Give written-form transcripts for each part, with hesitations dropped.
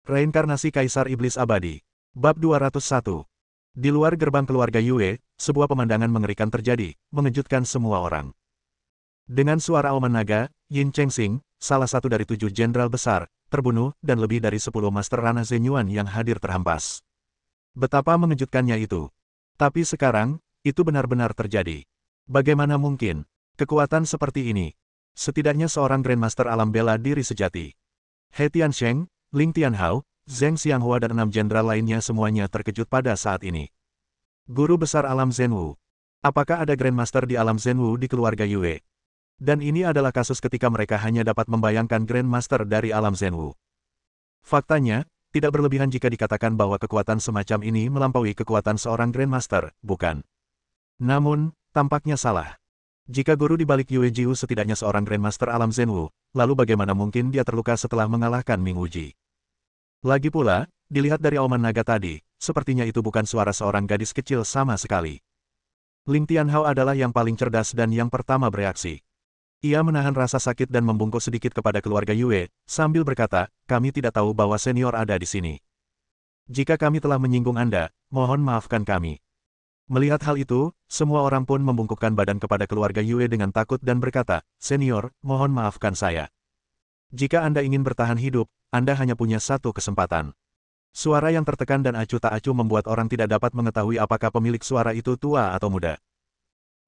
Reinkarnasi Kaisar Iblis Abadi. Bab 201. Di luar gerbang keluarga Yue, sebuah pemandangan mengerikan terjadi, mengejutkan semua orang. Dengan suara auman naga, Yin Chengxing, salah satu dari 7 jenderal besar, terbunuh, dan lebih dari 10 master ranah Zenyuan yang hadir terhampas. Betapa mengejutkannya itu. Tapi sekarang, itu benar-benar terjadi. Bagaimana mungkin? Kekuatan seperti ini. Setidaknya seorang Grandmaster alam bela diri sejati. He Tiansheng, Ling Tianhao, Zheng Xianghua dan 6 jenderal lainnya semuanya terkejut pada saat ini. Guru besar alam Zhenwu. Apakah ada Grandmaster di alam Zhenwu di keluarga Yue? Dan ini adalah kasus ketika mereka hanya dapat membayangkan Grandmaster dari alam Zhenwu. Faktanya, tidak berlebihan jika dikatakan bahwa kekuatan semacam ini melampaui kekuatan seorang Grandmaster, bukan? Namun, tampaknya salah. Jika guru di balik Yue Jiu setidaknya seorang Grandmaster alam Zhenwu, lalu bagaimana mungkin dia terluka setelah mengalahkan Ming Wuji? Lagi pula, dilihat dari auman naga tadi, sepertinya itu bukan suara seorang gadis kecil sama sekali. Ling Tianhao adalah yang paling cerdas dan yang pertama bereaksi. Ia menahan rasa sakit dan membungkuk sedikit kepada keluarga Yue, sambil berkata, kami tidak tahu bahwa senior ada di sini. Jika kami telah menyinggung Anda, mohon maafkan kami. Melihat hal itu, semua orang pun membungkukkan badan kepada keluarga Yue dengan takut dan berkata, senior, mohon maafkan saya. Jika Anda ingin bertahan hidup, Anda hanya punya satu kesempatan. Suara yang tertekan dan acuh tak acuh membuat orang tidak dapat mengetahui apakah pemilik suara itu tua atau muda.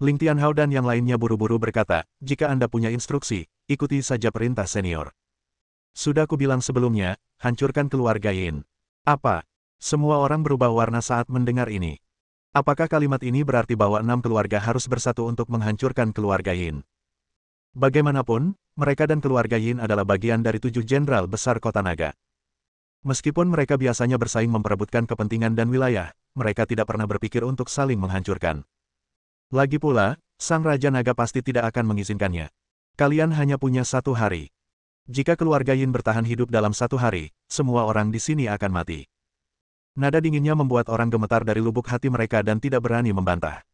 Ling Tianhao dan yang lainnya buru-buru berkata, jika Anda punya instruksi, ikuti saja perintah senior. Sudah kubilang sebelumnya, hancurkan keluarga Yin. Apa? Semua orang berubah warna saat mendengar ini. Apakah kalimat ini berarti bahwa 6 keluarga harus bersatu untuk menghancurkan keluarga Yin? Bagaimanapun, mereka dan keluarga Yin adalah bagian dari 7 jenderal besar kota naga. Meskipun mereka biasanya bersaing memperebutkan kepentingan dan wilayah, mereka tidak pernah berpikir untuk saling menghancurkan. Lagi pula, Sang Raja Naga pasti tidak akan mengizinkannya. Kalian hanya punya 1 hari. Jika keluarga Yin bertahan hidup dalam 1 hari, semua orang di sini akan mati. Nada dinginnya membuat orang gemetar dari lubuk hati mereka dan tidak berani membantah.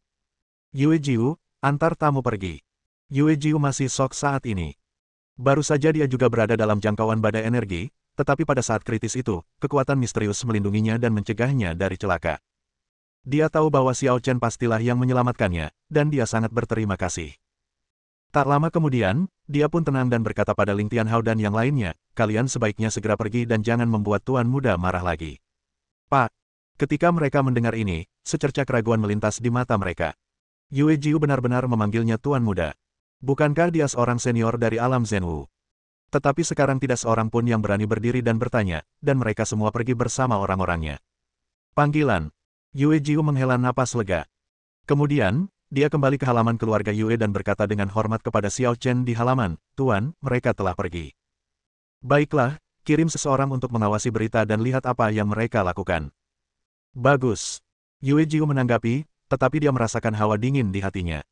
Yue Jiu, antar tamu pergi. Yue Jiu masih shock saat ini. Baru saja dia juga berada dalam jangkauan badai energi, tetapi pada saat kritis itu, kekuatan misterius melindunginya dan mencegahnya dari celaka. Dia tahu bahwa Xiao Chen pastilah yang menyelamatkannya, dan dia sangat berterima kasih. Tak lama kemudian, dia pun tenang dan berkata pada Ling Tianhao dan yang lainnya, kalian sebaiknya segera pergi dan jangan membuat Tuan Muda marah lagi. Pak, ketika mereka mendengar ini, secercah keraguan melintas di mata mereka. Yue Jiu benar-benar memanggilnya Tuan Muda. Bukankah dia seorang senior dari alam Zhenwu? Tetapi sekarang tidak seorang pun yang berani berdiri dan bertanya, dan mereka semua pergi bersama orang-orangnya. Panggilan. Yue Jiu menghela napas lega. Kemudian, dia kembali ke halaman keluarga Yue dan berkata dengan hormat kepada Xiao Chen di halaman, Tuan, mereka telah pergi. Baiklah, kirim seseorang untuk mengawasi berita dan lihat apa yang mereka lakukan. Bagus. Yue Jiu menanggapi, tetapi dia merasakan hawa dingin di hatinya.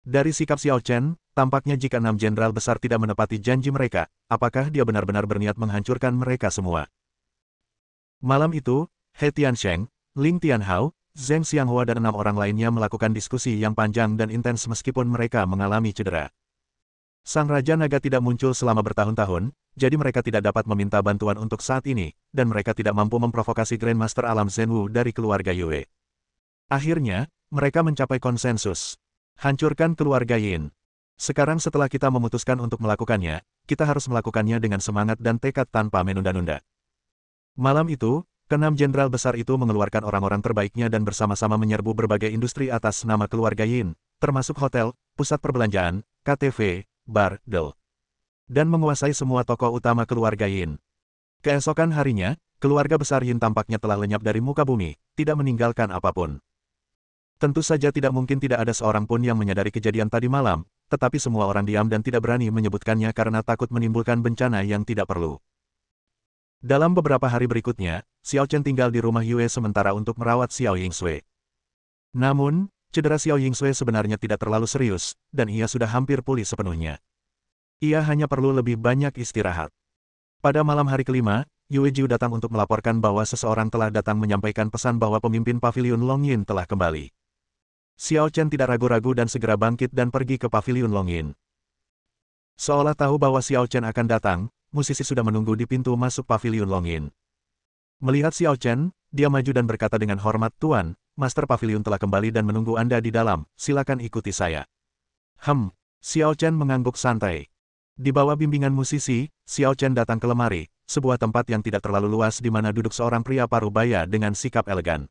Dari sikap Xiao Chen, tampaknya jika 6 jenderal besar tidak menepati janji mereka, apakah dia benar-benar berniat menghancurkan mereka semua? Malam itu, He Tiansheng, Ling Tianhao, Zheng Xianghua dan 6 orang lainnya melakukan diskusi yang panjang dan intens meskipun mereka mengalami cedera. Sang Raja Naga tidak muncul selama bertahun-tahun, jadi mereka tidak dapat meminta bantuan untuk saat ini, dan mereka tidak mampu memprovokasi Grandmaster Alam Zhenwu dari keluarga Yue. Akhirnya, mereka mencapai konsensus. Hancurkan keluarga Yin. Sekarang setelah kita memutuskan untuk melakukannya, kita harus melakukannya dengan semangat dan tekad tanpa menunda-nunda. Malam itu, ke-6 jenderal besar itu mengeluarkan orang-orang terbaiknya dan bersama-sama menyerbu berbagai industri atas nama keluarga Yin, termasuk hotel, pusat perbelanjaan, KTV, bar, dan menguasai semua tokoh utama keluarga Yin. Keesokan harinya, keluarga besar Yin tampaknya telah lenyap dari muka bumi, tidak meninggalkan apapun. Tentu saja tidak mungkin tidak ada seorang pun yang menyadari kejadian tadi malam, tetapi semua orang diam dan tidak berani menyebutkannya karena takut menimbulkan bencana yang tidak perlu. Dalam beberapa hari berikutnya, Xiao Chen tinggal di rumah Yue sementara untuk merawat Xiao Yingsui. Namun, cedera Xiao Yingsui sebenarnya tidak terlalu serius, dan ia sudah hampir pulih sepenuhnya. Ia hanya perlu lebih banyak istirahat. Pada malam hari kelima, Yue Jiu datang untuk melaporkan bahwa seseorang telah datang menyampaikan pesan bahwa pemimpin paviliun Longyin telah kembali. Xiao Chen tidak ragu-ragu dan segera bangkit dan pergi ke paviliun Longyin. Seolah tahu bahwa Xiao Chen akan datang, musisi sudah menunggu di pintu masuk paviliun Longyin. Melihat Xiao Chen, dia maju dan berkata dengan hormat, Tuan, Master Pavilion telah kembali dan menunggu Anda di dalam, silakan ikuti saya. Xiao Chen mengangguk santai. Di bawah bimbingan musisi, Xiao Chen datang ke lemari, sebuah tempat yang tidak terlalu luas di mana duduk seorang pria parubaya dengan sikap elegan.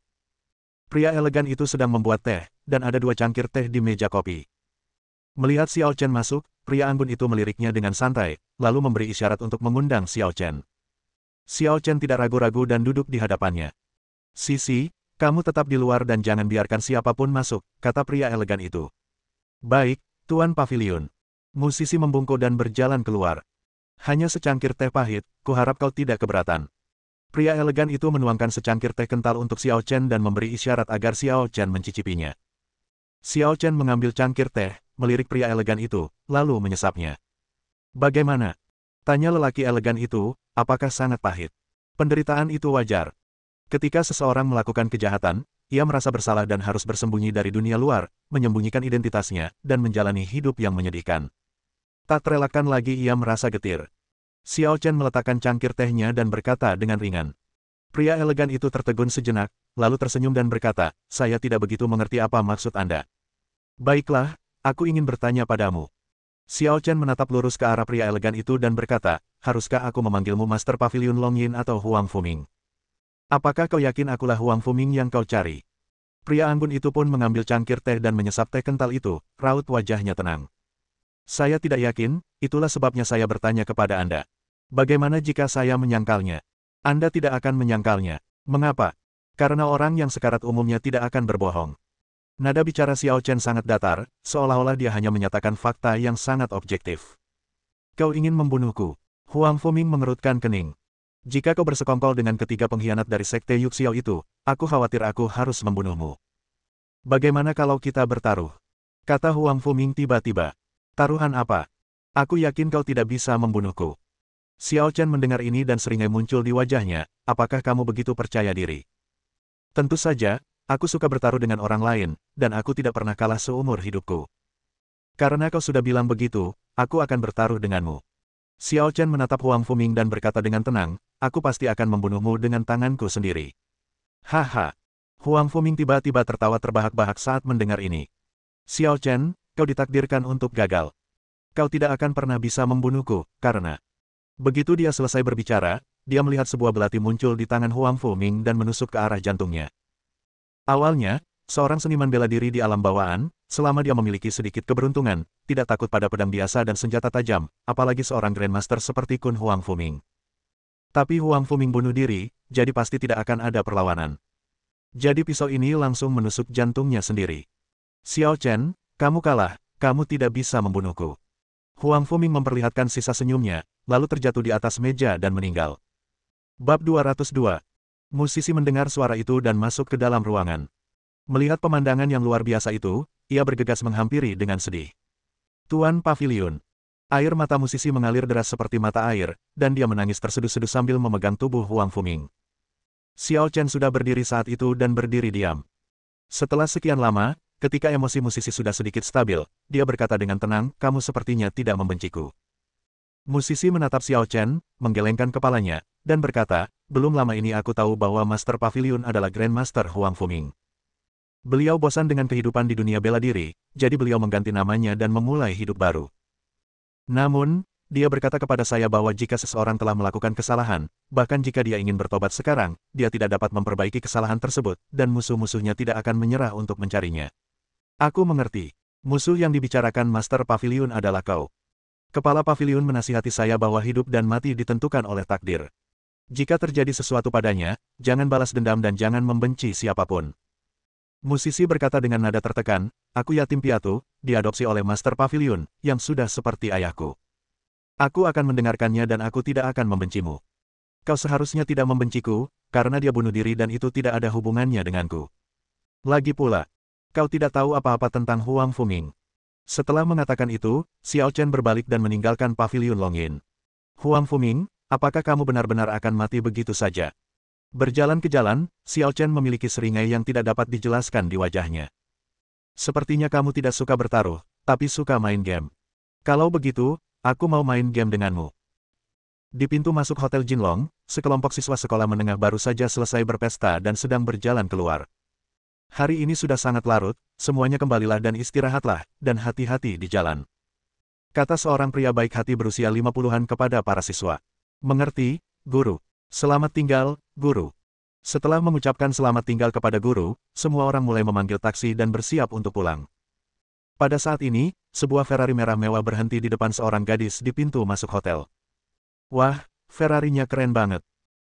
Pria elegan itu sedang membuat teh, dan ada 2 cangkir teh di meja kopi. Melihat Xiao Chen masuk, pria anggun itu meliriknya dengan santai, lalu memberi isyarat untuk mengundang Xiao Chen. Xiao Chen tidak ragu-ragu dan duduk di hadapannya. Sisi, kamu tetap di luar dan jangan biarkan siapapun masuk, kata pria elegan itu. Baik, Tuan Pavilion. Musisi membungkuk dan berjalan keluar. Hanya secangkir teh pahit, kuharap kau tidak keberatan. Pria elegan itu menuangkan secangkir teh kental untuk Xiao Chen dan memberi isyarat agar Xiao Chen mencicipinya. Xiao Chen mengambil cangkir teh, melirik pria elegan itu, lalu menyesapnya. Bagaimana? Tanya lelaki elegan itu, apakah sangat pahit? Penderitaan itu wajar. Ketika seseorang melakukan kejahatan, ia merasa bersalah dan harus bersembunyi dari dunia luar, menyembunyikan identitasnya, dan menjalani hidup yang menyedihkan. Tak terelakkan lagi ia merasa getir. Xiao Chen meletakkan cangkir tehnya dan berkata dengan ringan. Pria elegan itu tertegun sejenak, lalu tersenyum dan berkata, saya tidak begitu mengerti apa maksud Anda. Baiklah, aku ingin bertanya padamu. Xiao Chen menatap lurus ke arah pria elegan itu dan berkata, haruskah aku memanggilmu Master Pavilion Longyin atau Huang Fuming? Apakah kau yakin akulah Huang Fuming yang kau cari? Pria anggun itu pun mengambil cangkir teh dan menyesap teh kental itu, raut wajahnya tenang. Saya tidak yakin, itulah sebabnya saya bertanya kepada Anda. Bagaimana jika saya menyangkalnya? Anda tidak akan menyangkalnya. Mengapa? Karena orang yang sekarat umumnya tidak akan berbohong. Nada bicara Xiao Chen sangat datar, seolah-olah dia hanya menyatakan fakta yang sangat objektif. Kau ingin membunuhku? Huang Fuming mengerutkan kening. Jika kau bersekongkol dengan ketiga pengkhianat dari sekte Yuxiao itu, aku khawatir aku harus membunuhmu. Bagaimana kalau kita bertaruh? Kata Huang Fuming tiba-tiba. Taruhan apa? Aku yakin kau tidak bisa membunuhku. Xiao Chen mendengar ini dan seringai muncul di wajahnya, apakah kamu begitu percaya diri? Tentu saja, aku suka bertaruh dengan orang lain, dan aku tidak pernah kalah seumur hidupku. Karena kau sudah bilang begitu, aku akan bertaruh denganmu. Xiao Chen menatap Huang Fuming dan berkata dengan tenang, aku pasti akan membunuhmu dengan tanganku sendiri. Haha. Huang Fuming tiba-tiba tertawa terbahak-bahak saat mendengar ini. Xiao Chen, kau ditakdirkan untuk gagal. Kau tidak akan pernah bisa membunuhku, karena... Begitu dia selesai berbicara, dia melihat sebuah belati muncul di tangan Huang Fuming dan menusuk ke arah jantungnya. Awalnya, seorang seniman bela diri di alam bawaan, selama dia memiliki sedikit keberuntungan, tidak takut pada pedang biasa dan senjata tajam, apalagi seorang Grandmaster seperti Kun Huang Fuming. Tapi Huang Fuming bunuh diri, jadi pasti tidak akan ada perlawanan. Jadi pisau ini langsung menusuk jantungnya sendiri. Xiao Chen, kamu kalah, kamu tidak bisa membunuhku. Huang Fuming memperlihatkan sisa senyumnya, lalu terjatuh di atas meja dan meninggal. Bab 202. Musisi mendengar suara itu dan masuk ke dalam ruangan. Melihat pemandangan yang luar biasa itu, ia bergegas menghampiri dengan sedih. Tuan Pavilion. Air mata musisi mengalir deras seperti mata air, dan dia menangis terseduh-seduh sambil memegang tubuh Huang Fuming. Xiao Chen sudah berdiri saat itu dan berdiri diam. Setelah sekian lama, ketika emosi musisi sudah sedikit stabil, dia berkata dengan tenang, kamu sepertinya tidak membenciku. Musisi menatap Xiao Chen, menggelengkan kepalanya, dan berkata, belum lama ini aku tahu bahwa Master Pavilion adalah Grandmaster Huang Fuming. Beliau bosan dengan kehidupan di dunia bela diri, jadi beliau mengganti namanya dan memulai hidup baru. Namun, dia berkata kepada saya bahwa jika seseorang telah melakukan kesalahan, bahkan jika dia ingin bertobat sekarang, dia tidak dapat memperbaiki kesalahan tersebut, dan musuh-musuhnya tidak akan menyerah untuk mencarinya. Aku mengerti. Musuh yang dibicarakan Master Pavilion adalah kau. Kepala Pavilion menasihati saya bahwa hidup dan mati ditentukan oleh takdir. Jika terjadi sesuatu padanya, jangan balas dendam dan jangan membenci siapapun. Musisi berkata dengan nada tertekan, aku yatim piatu, diadopsi oleh Master Pavilion, yang sudah seperti ayahku. Aku akan mendengarkannya dan aku tidak akan membencimu. Kau seharusnya tidak membenciku, karena dia bunuh diri dan itu tidak ada hubungannya denganku. Lagi pula, kau tidak tahu apa-apa tentang Huang Fuming. Setelah mengatakan itu, Xiao Chen berbalik dan meninggalkan Pavilion Longyin. Huang Fuming, apakah kamu benar-benar akan mati begitu saja? Berjalan ke jalan, Xiao Chen memiliki seringai yang tidak dapat dijelaskan di wajahnya. Sepertinya kamu tidak suka bertaruh, tapi suka main game. Kalau begitu, aku mau main game denganmu. Di pintu masuk Hotel Jinlong, sekelompok siswa sekolah menengah baru saja selesai berpesta dan sedang berjalan keluar. Hari ini sudah sangat larut, semuanya kembalilah dan istirahatlah, dan hati-hati di jalan. Kata seorang pria baik hati berusia 50-an kepada para siswa. Mengerti, guru. Selamat tinggal, guru. Setelah mengucapkan selamat tinggal kepada guru, semua orang mulai memanggil taksi dan bersiap untuk pulang. Pada saat ini, sebuah Ferrari merah mewah berhenti di depan seorang gadis di pintu masuk hotel. Wah, Ferrarinya keren banget.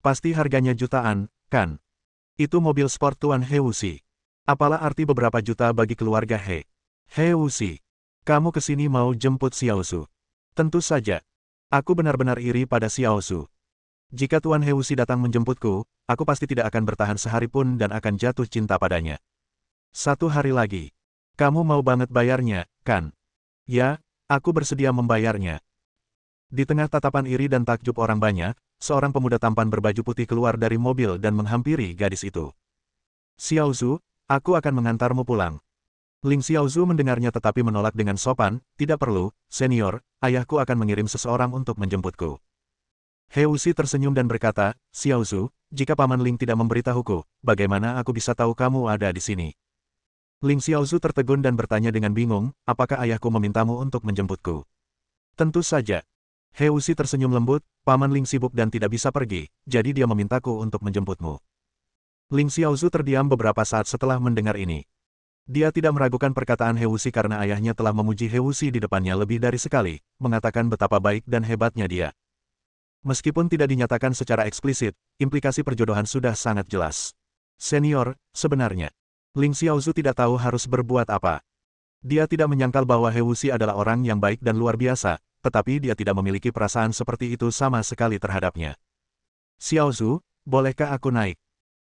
Pasti harganya jutaan, kan? Itu mobil sport Tuan He Wuxi. Apalah arti beberapa juta bagi keluarga He? He Wuxi, kamu kesini mau jemput Xiao Su? Tentu saja. Aku benar-benar iri pada Xiao Su. Jika Tuan He Wuxi datang menjemputku, aku pasti tidak akan bertahan sehari pun dan akan jatuh cinta padanya. 1 hari lagi. Kamu mau banget bayarnya, kan? Ya, aku bersedia membayarnya. Di tengah tatapan iri dan takjub orang banyak, seorang pemuda tampan berbaju putih keluar dari mobil dan menghampiri gadis itu. Xiao Su, aku akan mengantarmu pulang. Ling Xiao Su mendengarnya tetapi menolak dengan sopan, tidak perlu, senior, ayahku akan mengirim seseorang untuk menjemputku. He Wuxi tersenyum dan berkata, Xiao Su, jika Paman Ling tidak memberitahuku, bagaimana aku bisa tahu kamu ada di sini? Ling Xiao Su tertegun dan bertanya dengan bingung, apakah ayahku memintamu untuk menjemputku? Tentu saja. He Wuxi tersenyum lembut, Paman Ling sibuk dan tidak bisa pergi, jadi dia memintaku untuk menjemputmu. Ling Xiao Su terdiam beberapa saat setelah mendengar ini. Dia tidak meragukan perkataan He Wuxi karena ayahnya telah memuji He Wuxi di depannya lebih dari sekali, mengatakan betapa baik dan hebatnya dia. Meskipun tidak dinyatakan secara eksplisit, implikasi perjodohan sudah sangat jelas. Senior, sebenarnya, Ling Xiao Su tidak tahu harus berbuat apa. Dia tidak menyangkal bahwa He Wuxi adalah orang yang baik dan luar biasa, tetapi dia tidak memiliki perasaan seperti itu sama sekali terhadapnya. Xiao Su, bolehkah aku naik?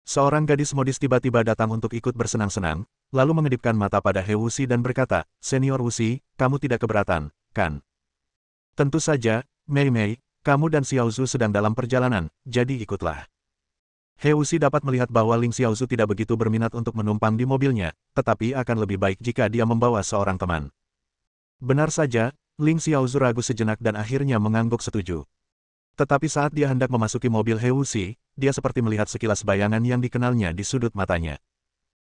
Seorang gadis modis tiba-tiba datang untuk ikut bersenang-senang, lalu mengedipkan mata pada He Wuxi dan berkata, Senior Wuxi, kamu tidak keberatan, kan? Tentu saja, Mei Mei, kamu dan Xiao Su sedang dalam perjalanan, jadi ikutlah. He Wuxi dapat melihat bahwa Ling Xiao Su tidak begitu berminat untuk menumpang di mobilnya, tetapi akan lebih baik jika dia membawa seorang teman. Benar saja, Ling Xiao Su ragu sejenak dan akhirnya mengangguk setuju. Tetapi saat dia hendak memasuki mobil He Wuxi, dia seperti melihat sekilas bayangan yang dikenalnya di sudut matanya.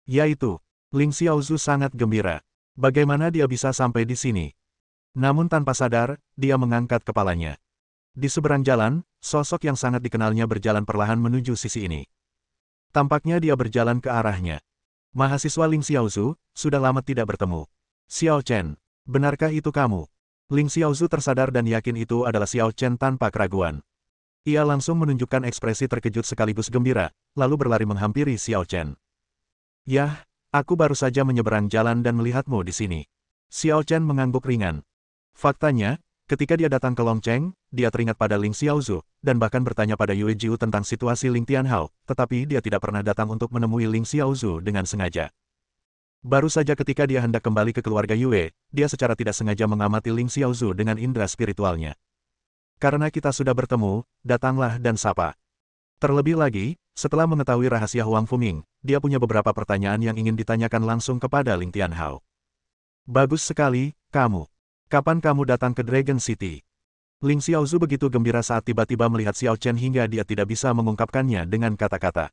Yaitu, Ling Xiao Su sangat gembira. Bagaimana dia bisa sampai di sini? Namun tanpa sadar, dia mengangkat kepalanya. Di seberang jalan, sosok yang sangat dikenalnya berjalan perlahan menuju sisi ini. Tampaknya dia berjalan ke arahnya. Mahasiswa Ling Xiao Su, sudah lama tidak bertemu. Xiao Chen, benarkah itu kamu? Ling Xiao Su tersadar dan yakin itu adalah Xiao Chen tanpa keraguan. Ia langsung menunjukkan ekspresi terkejut sekaligus gembira, lalu berlari menghampiri Xiao Chen. Yah, aku baru saja menyeberang jalan dan melihatmu di sini. Xiao Chen mengangguk ringan. Faktanya, ketika dia datang ke Longcheng, dia teringat pada Ling Xiao Su, dan bahkan bertanya pada Yue Jiu tentang situasi Ling Tianhao, tetapi dia tidak pernah datang untuk menemui Ling Xiao Su dengan sengaja. Baru saja ketika dia hendak kembali ke keluarga Yue, dia secara tidak sengaja mengamati Ling Xiao Su dengan indera spiritualnya. Karena kita sudah bertemu, datanglah dan sapa. Terlebih lagi, setelah mengetahui rahasia Huang Fuming, dia punya beberapa pertanyaan yang ingin ditanyakan langsung kepada Ling Tianhao. Bagus sekali, kamu. Kapan kamu datang ke Dragon City? Ling Xiao Su begitu gembira saat tiba-tiba melihat Xiao Chen hingga dia tidak bisa mengungkapkannya dengan kata-kata.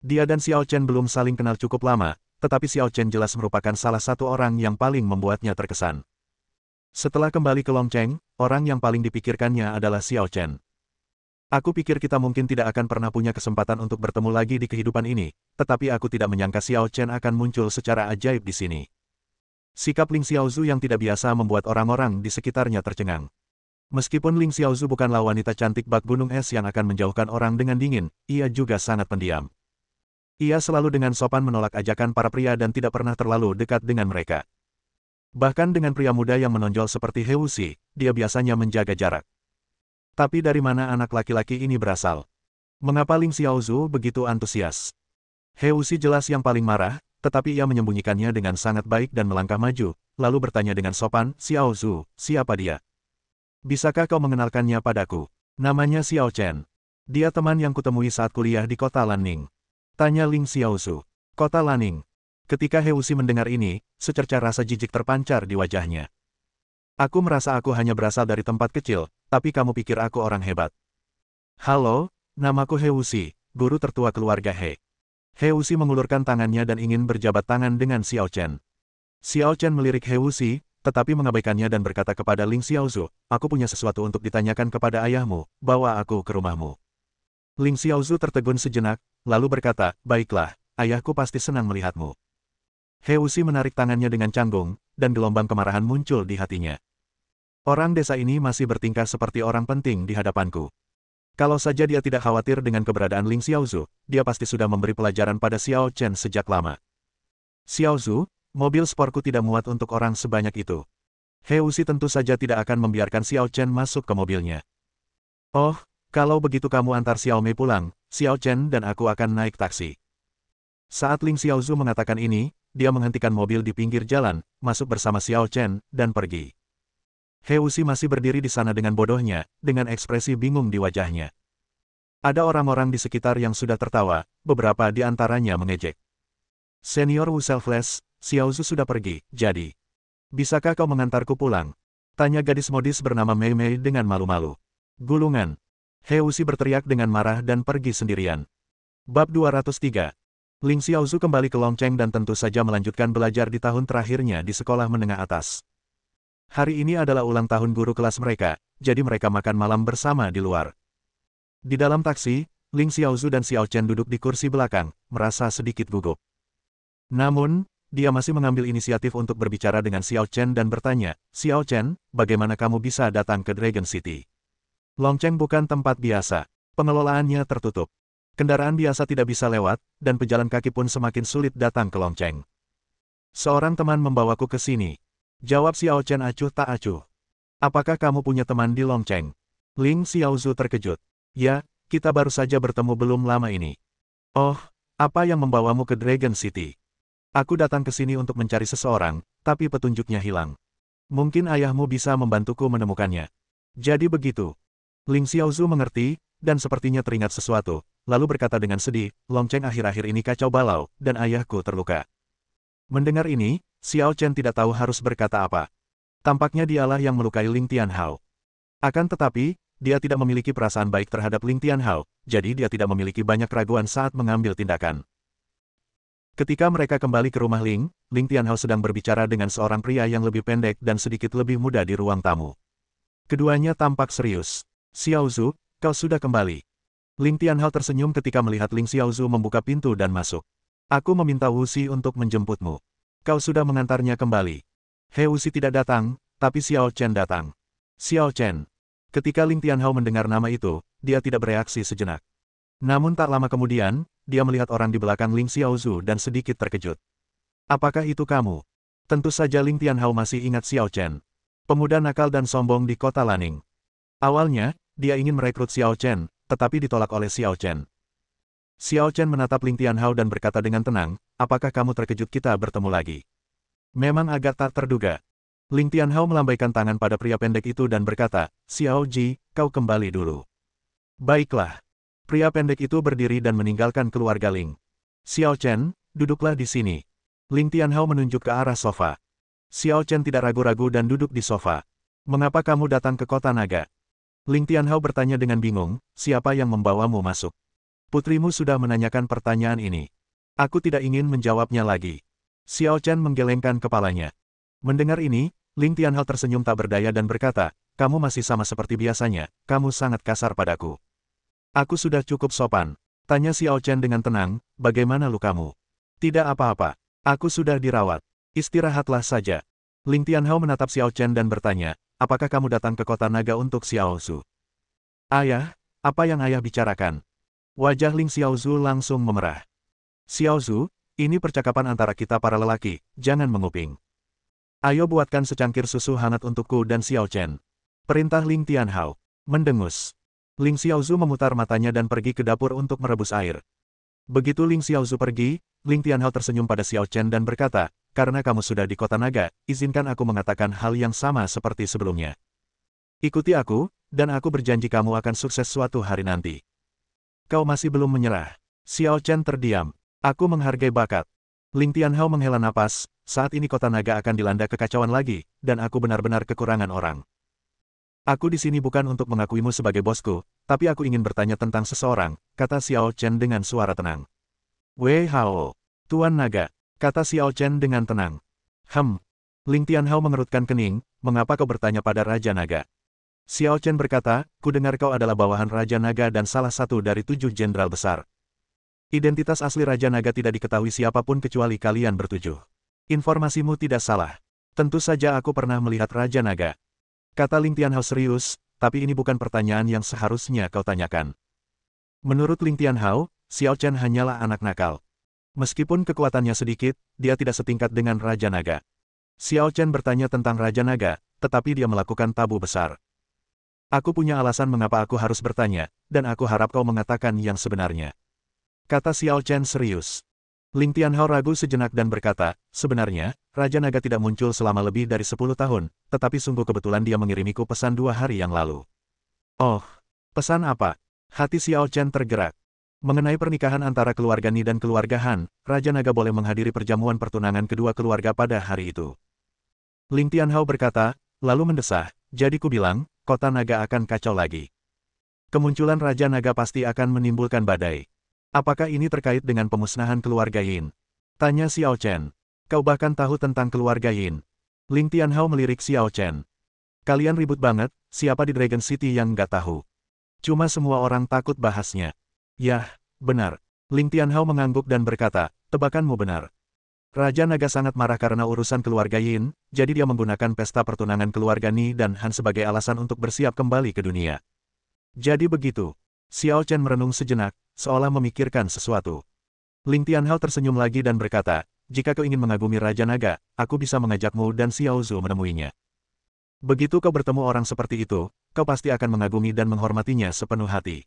Dia dan Xiao Chen belum saling kenal cukup lama, tetapi Xiao Chen jelas merupakan salah satu orang yang paling membuatnya terkesan. Setelah kembali ke Longcheng, orang yang paling dipikirkannya adalah Xiao Chen. Aku pikir kita mungkin tidak akan pernah punya kesempatan untuk bertemu lagi di kehidupan ini, tetapi aku tidak menyangka Xiao Chen akan muncul secara ajaib di sini. Sikap Ling Xiao Su yang tidak biasa membuat orang-orang di sekitarnya tercengang. Meskipun Ling Xiao Su bukanlah wanita cantik bak gunung es yang akan menjauhkan orang dengan dingin, ia juga sangat pendiam. Ia selalu dengan sopan menolak ajakan para pria dan tidak pernah terlalu dekat dengan mereka. Bahkan dengan pria muda yang menonjol seperti He Wuxi, dia biasanya menjaga jarak. Tapi dari mana anak laki-laki ini berasal? Mengapa Ling Xiao Su begitu antusias? He Wuxi jelas yang paling marah, tetapi ia menyembunyikannya dengan sangat baik dan melangkah maju, lalu bertanya dengan sopan, Xiao Su, siapa dia? Bisakah kau mengenalkannya padaku? Namanya Xiao Chen. Dia teman yang kutemui saat kuliah di kota Lanning. Tanya Ling Xiao Su. Kota Lanning. Ketika He Wuxi mendengar ini, secerca rasa jijik terpancar di wajahnya. Aku merasa aku hanya berasal dari tempat kecil, Tapi kamu pikir aku orang hebat. Halo, namaku He Wuxi, guru tertua keluarga He. He Wuxi mengulurkan tangannya dan ingin berjabat tangan dengan Xiao Chen. Xiao Chen melirik He Wuxi, tetapi mengabaikannya dan berkata kepada Ling Xiaozu, aku punya sesuatu untuk ditanyakan kepada ayahmu, bawa aku ke rumahmu. Ling Xiaozu tertegun sejenak, lalu berkata, baiklah, ayahku pasti senang melihatmu. He Wuxi menarik tangannya dengan canggung, dan gelombang kemarahan muncul di hatinya. Orang desa ini masih bertingkah seperti orang penting di hadapanku. Kalau saja dia tidak khawatir dengan keberadaan Ling Xiaozu, dia pasti sudah memberi pelajaran pada Xiao Chen sejak lama. Xiaozu, mobil sportku tidak muat untuk orang sebanyak itu. He Wuxi tentu saja tidak akan membiarkan Xiao Chen masuk ke mobilnya. Oh, kalau begitu kamu antar Xiao Mei pulang, Xiao Chen dan aku akan naik taksi. Saat Ling Xiaozu mengatakan ini, dia menghentikan mobil di pinggir jalan, masuk bersama Xiao Chen, dan pergi. He Wuxi masih berdiri di sana dengan bodohnya, dengan ekspresi bingung di wajahnya. Ada orang-orang di sekitar yang sudah tertawa, beberapa di antaranya mengejek. Senior Wu Selfless, Xiaozu sudah pergi, jadi. Bisakah kau mengantarku pulang? Tanya gadis modis bernama Mei Mei dengan malu-malu. Gulungan. He Wuxi berteriak dengan marah dan pergi sendirian. Bab 203. Ling Xiaozu kembali ke Longcheng dan tentu saja melanjutkan belajar di tahun terakhirnya di sekolah menengah atas. Hari ini adalah ulang tahun guru kelas mereka, jadi mereka makan malam bersama di luar. Di dalam taksi, Ling Xiaozu dan Xiao Chen duduk di kursi belakang, merasa sedikit gugup. Namun, dia masih mengambil inisiatif untuk berbicara dengan Xiao Chen dan bertanya, Xiao Chen, bagaimana kamu bisa datang ke Dragon City? Longcheng bukan tempat biasa. Pengelolaannya tertutup. Kendaraan biasa tidak bisa lewat, dan pejalan kaki pun semakin sulit datang ke Longcheng. Seorang teman membawaku ke sini. Jawab Xiao Chen acuh tak acuh. Apakah kamu punya teman di Longcheng? Ling Xiaozu terkejut. Ya, kita baru saja bertemu belum lama ini. Oh, apa yang membawamu ke Dragon City? Aku datang ke sini untuk mencari seseorang, tapi petunjuknya hilang. Mungkin ayahmu bisa membantuku menemukannya. Jadi begitu. Ling Xiaozu mengerti, dan sepertinya teringat sesuatu, lalu berkata dengan sedih, Longcheng akhir-akhir ini kacau balau, dan ayahku terluka. Mendengar ini, Xiao Chen tidak tahu harus berkata apa. Tampaknya dialah yang melukai Ling Tianhao. Akan tetapi, dia tidak memiliki perasaan baik terhadap Ling Tianhao, jadi dia tidak memiliki banyak keraguan saat mengambil tindakan. Ketika mereka kembali ke rumah Ling Tianhao sedang berbicara dengan seorang pria yang lebih pendek dan sedikit lebih muda di ruang tamu. Keduanya tampak serius. Xiaozu, kau sudah kembali. Ling Tianhao tersenyum ketika melihat Ling Xiaozu membuka pintu dan masuk. Aku meminta Wuxi untuk menjemputmu. Kau sudah mengantarnya kembali. He Wuxi tidak datang, tapi Xiao Chen datang. Xiao Chen. Ketika Ling Tianhao mendengar nama itu, dia tidak bereaksi sejenak. Namun tak lama kemudian, dia melihat orang di belakang Ling Xiaozu dan sedikit terkejut. Apakah itu kamu? Tentu saja Ling Tianhao masih ingat Xiao Chen. Pemuda nakal dan sombong di kota Laning. Awalnya, dia ingin merekrut Xiao Chen, tetapi ditolak oleh Xiao Chen. Xiao Chen menatap Ling Tianhao dan berkata dengan tenang, apakah kamu terkejut kita bertemu lagi? Memang agak tak terduga. Ling Tianhao melambaikan tangan pada pria pendek itu dan berkata, Xiao Ji, kau kembali dulu. Baiklah. Pria pendek itu berdiri dan meninggalkan keluarga Ling. Xiao Chen, duduklah di sini. Ling Tianhao menunjuk ke arah sofa. Xiao Chen tidak ragu-ragu dan duduk di sofa. Mengapa kamu datang ke kota naga? Ling Tianhao bertanya dengan bingung, siapa yang membawamu masuk? Putrimu sudah menanyakan pertanyaan ini. Aku tidak ingin menjawabnya lagi. Xiao Chen menggelengkan kepalanya. Mendengar ini, Ling Tianhao tersenyum tak berdaya dan berkata, kamu masih sama seperti biasanya, kamu sangat kasar padaku. Aku sudah cukup sopan. Tanya Xiao Chen dengan tenang, bagaimana lukamu? Tidak apa-apa. Aku sudah dirawat. Istirahatlah saja. Ling Tianhao menatap Xiao Chen dan bertanya, apakah kamu datang ke kota naga untuk Xiaozu? Ayah, apa yang ayah bicarakan? Wajah Ling Xiaozu langsung memerah. Xiaozu, ini percakapan antara kita para lelaki, jangan menguping. Ayo buatkan secangkir susu hangat untukku dan Xiao Chen. Perintah Ling Tianhao. Mendengus. Ling Xiaozu memutar matanya dan pergi ke dapur untuk merebus air. Begitu Ling Xiaozu pergi, Ling Tianhao tersenyum pada Xiao Chen dan berkata, karena kamu sudah di kota naga, izinkan aku mengatakan hal yang sama seperti sebelumnya. Ikuti aku, dan aku berjanji kamu akan sukses suatu hari nanti. Kau masih belum menyerah. Xiao Chen terdiam. Aku menghargai bakat. Ling Tianhao menghela napas, saat ini kota naga akan dilanda kekacauan lagi, dan aku benar-benar kekurangan orang. Aku di sini bukan untuk mengakuimu sebagai bosku, tapi aku ingin bertanya tentang seseorang, kata Xiao Chen dengan suara tenang. Wei Hao, Tuan Naga, kata Xiao Chen dengan tenang. Ling Tianhao mengerutkan kening, mengapa kau bertanya pada Raja Naga? Xiao Chen berkata, ku dengar kau adalah bawahan Raja Naga dan salah satu dari 7 jenderal besar. Identitas asli Raja Naga tidak diketahui siapapun kecuali kalian bertujuh. Informasimu tidak salah. Tentu saja aku pernah melihat Raja Naga. Kata Ling Tianhao serius, tapi ini bukan pertanyaan yang seharusnya kau tanyakan. Menurut Ling Tianhao, Xiao Chen hanyalah anak nakal. Meskipun kekuatannya sedikit, dia tidak setingkat dengan Raja Naga. Xiao Chen bertanya tentang Raja Naga, tetapi dia melakukan tabu besar. Aku punya alasan mengapa aku harus bertanya, dan aku harap kau mengatakan yang sebenarnya. Kata Xiao Chen serius. Ling Tianhao ragu sejenak dan berkata, sebenarnya, Raja Naga tidak muncul selama lebih dari 10 tahun, tetapi sungguh kebetulan dia mengirimiku pesan 2 hari yang lalu. Oh, pesan apa? Hati Xiao Chen tergerak. Mengenai pernikahan antara keluarga Ni dan keluarga Han, Raja Naga boleh menghadiri perjamuan pertunangan kedua keluarga pada hari itu. Ling Tianhao berkata, lalu mendesah, jadi ku bilang, kota naga akan kacau lagi. Kemunculan Raja Naga pasti akan menimbulkan badai. Apakah ini terkait dengan pemusnahan keluarga Yin? Tanya Xiao Chen. Kau bahkan tahu tentang keluarga Yin. Ling Tianhao melirik Xiao Chen. Kalian ribut banget, siapa di Dragon City yang nggak tahu? Cuma semua orang takut bahasnya. Yah, benar. Ling Tianhao mengangguk dan berkata, tebakanmu benar. Raja Naga sangat marah karena urusan keluarga Yin, jadi dia menggunakan pesta pertunangan keluarga Ni dan Han sebagai alasan untuk bersiap kembali ke dunia. Jadi begitu. Xiao Chen merenung sejenak, seolah memikirkan sesuatu. Ling Tianhao tersenyum lagi dan berkata, jika kau ingin mengagumi Raja Naga, aku bisa mengajakmu dan Xiao Zhu menemuinya. Begitu kau bertemu orang seperti itu, kau pasti akan mengagumi dan menghormatinya sepenuh hati.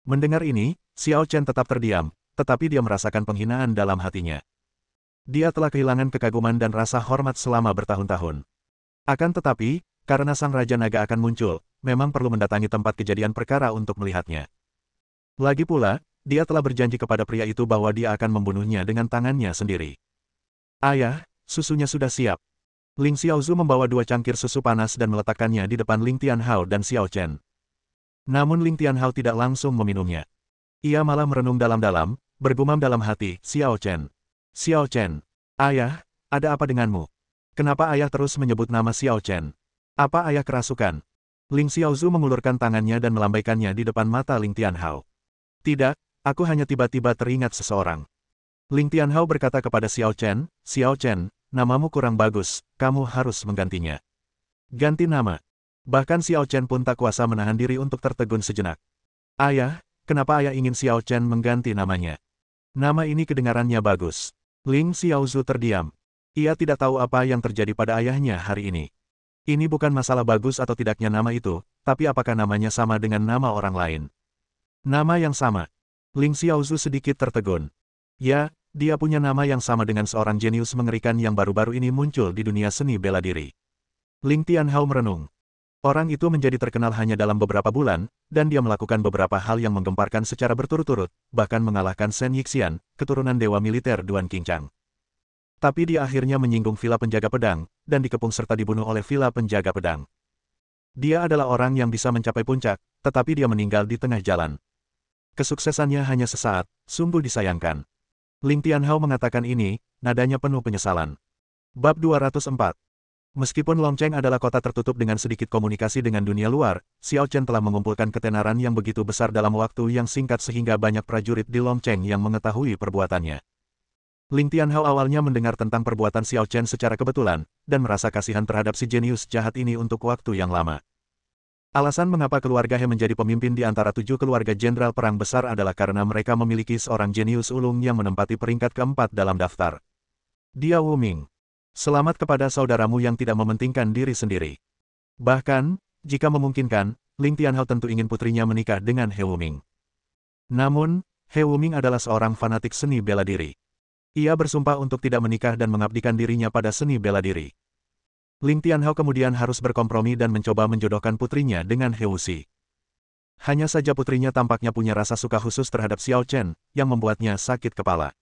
Mendengar ini, Xiao Chen tetap terdiam, tetapi dia merasakan penghinaan dalam hatinya. Dia telah kehilangan kekaguman dan rasa hormat selama bertahun-tahun. Akan tetapi, karena sang Raja Naga akan muncul, memang perlu mendatangi tempat kejadian perkara untuk melihatnya. Lagi pula, dia telah berjanji kepada pria itu bahwa dia akan membunuhnya dengan tangannya sendiri. Ayah, susunya sudah siap. Ling Xiaozhu membawa 2 cangkir susu panas dan meletakkannya di depan Ling Tianhao dan Xiao Chen. Namun Ling Tianhao tidak langsung meminumnya. Ia malah merenung dalam-dalam, bergumam dalam hati, Xiao Chen. Xiao Chen. Ayah, ada apa denganmu? Kenapa ayah terus menyebut nama Xiao Chen? Apa ayah kerasukan? Ling Xiaozhu mengulurkan tangannya dan melambaikannya di depan mata Ling Tianhao. Tidak, aku hanya tiba-tiba teringat seseorang. Ling Tianhao berkata kepada Xiao Chen, namamu kurang bagus, kamu harus menggantinya. Ganti nama. Bahkan Xiao Chen pun tak kuasa menahan diri untuk tertegun sejenak. Ayah, kenapa ayah ingin Xiao Chen mengganti namanya? Nama ini kedengarannya bagus. Ling Xiaozhu terdiam. Ia tidak tahu apa yang terjadi pada ayahnya hari ini. Ini bukan masalah bagus atau tidaknya nama itu, tapi apakah namanya sama dengan nama orang lain? Nama yang sama. Ling Xiaozhu sedikit tertegun. Ya, dia punya nama yang sama dengan seorang jenius mengerikan yang baru-baru ini muncul di dunia seni bela diri. Ling Tianhao merenung. Orang itu menjadi terkenal hanya dalam beberapa bulan, dan dia melakukan beberapa hal yang menggemparkan secara berturut-turut, bahkan mengalahkan Shen Yixian, keturunan dewa militer Duan Qingchang. Tapi dia akhirnya menyinggung Villa Penjaga Pedang, dan dikepung serta dibunuh oleh Villa Penjaga Pedang. Dia adalah orang yang bisa mencapai puncak, tetapi dia meninggal di tengah jalan. Kesuksesannya hanya sesaat, sungguh disayangkan. Ling Tianhao mengatakan ini, nadanya penuh penyesalan. Bab 204. Meskipun Longcheng adalah kota tertutup dengan sedikit komunikasi dengan dunia luar, Xiao Chen telah mengumpulkan ketenaran yang begitu besar dalam waktu yang singkat sehingga banyak prajurit di Longcheng yang mengetahui perbuatannya. Ling Tianhao awalnya mendengar tentang perbuatan Xiao Chen secara kebetulan, dan merasa kasihan terhadap si jenius jahat ini untuk waktu yang lama. Alasan mengapa keluarga He menjadi pemimpin di antara 7 keluarga jenderal perang besar adalah karena mereka memiliki seorang jenius ulung yang menempati peringkat keempat dalam daftar. Dia Wu Ming. Selamat kepada saudaramu yang tidak mementingkan diri sendiri. Bahkan, jika memungkinkan, Ling Tianhao tentu ingin putrinya menikah dengan He Wu Ming. Namun, He Wu Ming adalah seorang fanatik seni bela diri. Ia bersumpah untuk tidak menikah dan mengabdikan dirinya pada seni bela diri. Ling Tianhao kemudian harus berkompromi dan mencoba menjodohkan putrinya dengan He Wuxi. Hanya saja putrinya tampaknya punya rasa suka khusus terhadap Xiao Chen, yang membuatnya sakit kepala.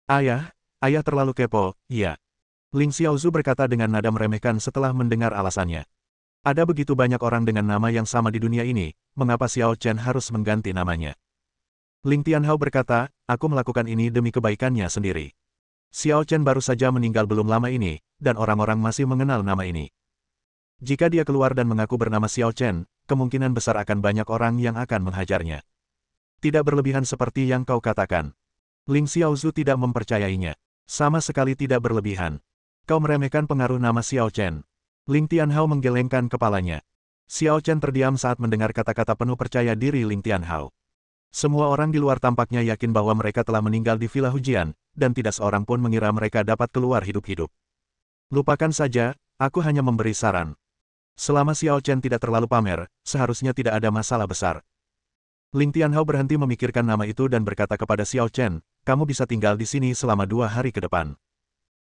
Ayah terlalu kepo, iya. Ling Xiaozhu berkata dengan nada meremehkan setelah mendengar alasannya. Ada begitu banyak orang dengan nama yang sama di dunia ini, mengapa Xiao Chen harus mengganti namanya? Ling Tianhao berkata, aku melakukan ini demi kebaikannya sendiri. Xiao Chen baru saja meninggal belum lama ini, dan orang-orang masih mengenal nama ini. Jika dia keluar dan mengaku bernama Xiao Chen, kemungkinan besar akan banyak orang yang akan menghajarnya. Tidak berlebihan seperti yang kau katakan. Ling Xiaozu tidak mempercayainya. Sama sekali tidak berlebihan. Kau meremehkan pengaruh nama Xiao Chen. Ling Tianhao menggelengkan kepalanya. Xiao Chen terdiam saat mendengar kata-kata penuh percaya diri Ling Tianhao. Semua orang di luar tampaknya yakin bahwa mereka telah meninggal di Villa Hujian, dan tidak seorang pun mengira mereka dapat keluar hidup-hidup. Lupakan saja, aku hanya memberi saran. Selama Xiao Chen tidak terlalu pamer, seharusnya tidak ada masalah besar. Ling Tianhao berhenti memikirkan nama itu dan berkata kepada Xiao Chen, kamu bisa tinggal di sini selama 2 hari ke depan.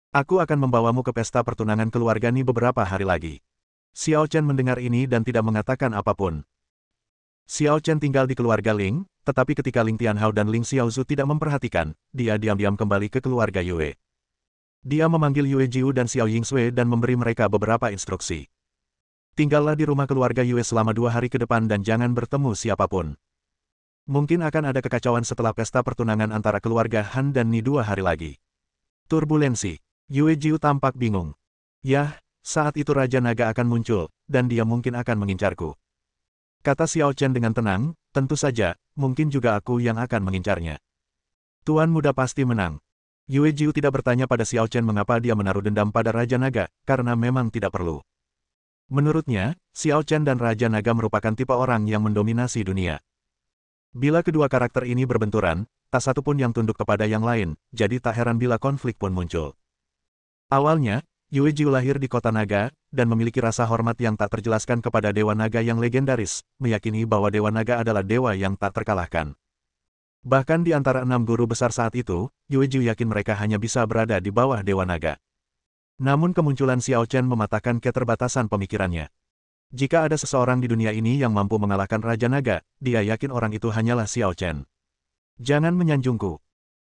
Aku akan membawamu ke pesta pertunangan keluarga Ni beberapa hari lagi. Xiao Chen mendengar ini dan tidak mengatakan apapun. Xiao Chen tinggal di keluarga Ling, tetapi ketika Ling Tianhao dan Ling Xiaozu tidak memperhatikan, dia diam-diam kembali ke keluarga Yue. Dia memanggil Yue Jiu dan Xiao Yingsui dan memberi mereka beberapa instruksi. Tinggallah di rumah keluarga Yue selama 2 hari ke depan dan jangan bertemu siapapun. Mungkin akan ada kekacauan setelah pesta pertunangan antara keluarga Han dan Ni 2 hari lagi. Turbulensi. Yue Jiu tampak bingung. Yah, saat itu Raja Naga akan muncul, dan dia mungkin akan mengincarku. Kata Xiao Chen dengan tenang, tentu saja, mungkin juga aku yang akan mengincarnya. Tuan muda pasti menang. Yue Jiu tidak bertanya pada Xiao Chen mengapa dia menaruh dendam pada Raja Naga, karena memang tidak perlu. Menurutnya, Xiao Chen dan Raja Naga merupakan tipe orang yang mendominasi dunia. Bila kedua karakter ini berbenturan, tak satu pun yang tunduk kepada yang lain, jadi tak heran bila konflik pun muncul. Awalnya, Yue Jiu lahir di kota naga, dan memiliki rasa hormat yang tak terjelaskan kepada Dewa Naga yang legendaris, meyakini bahwa Dewa Naga adalah dewa yang tak terkalahkan. Bahkan di antara 6 guru besar saat itu, Yue Jiu yakin mereka hanya bisa berada di bawah Dewa Naga. Namun kemunculan Xiao Chen mematahkan keterbatasan pemikirannya. Jika ada seseorang di dunia ini yang mampu mengalahkan Raja Naga, dia yakin orang itu hanyalah Xiao Chen. Jangan menyanjungku.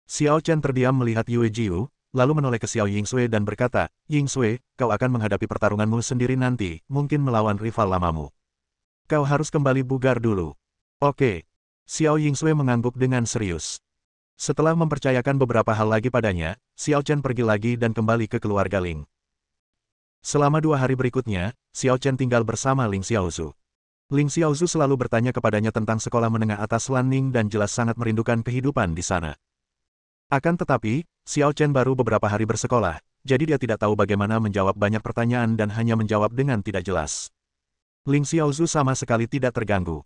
Xiao Chen terdiam melihat Yue Jiu, lalu menoleh ke Xiao Yingsui dan berkata, Yingsui, kau akan menghadapi pertarunganmu sendiri nanti, mungkin melawan rival lamamu. Kau harus kembali bugar dulu. Oke. Xiao Yingsui mengangguk dengan serius. Setelah mempercayakan beberapa hal lagi padanya, Xiao Chen pergi lagi dan kembali ke keluarga Ling. Selama 2 hari berikutnya, Xiao Chen tinggal bersama Ling Xiaozu. Ling Xiaozu selalu bertanya kepadanya tentang sekolah menengah atas Lanning dan jelas sangat merindukan kehidupan di sana. Akan tetapi, Xiao Chen baru beberapa hari bersekolah, jadi dia tidak tahu bagaimana menjawab banyak pertanyaan dan hanya menjawab dengan tidak jelas. Ling Xiaozu sama sekali tidak terganggu.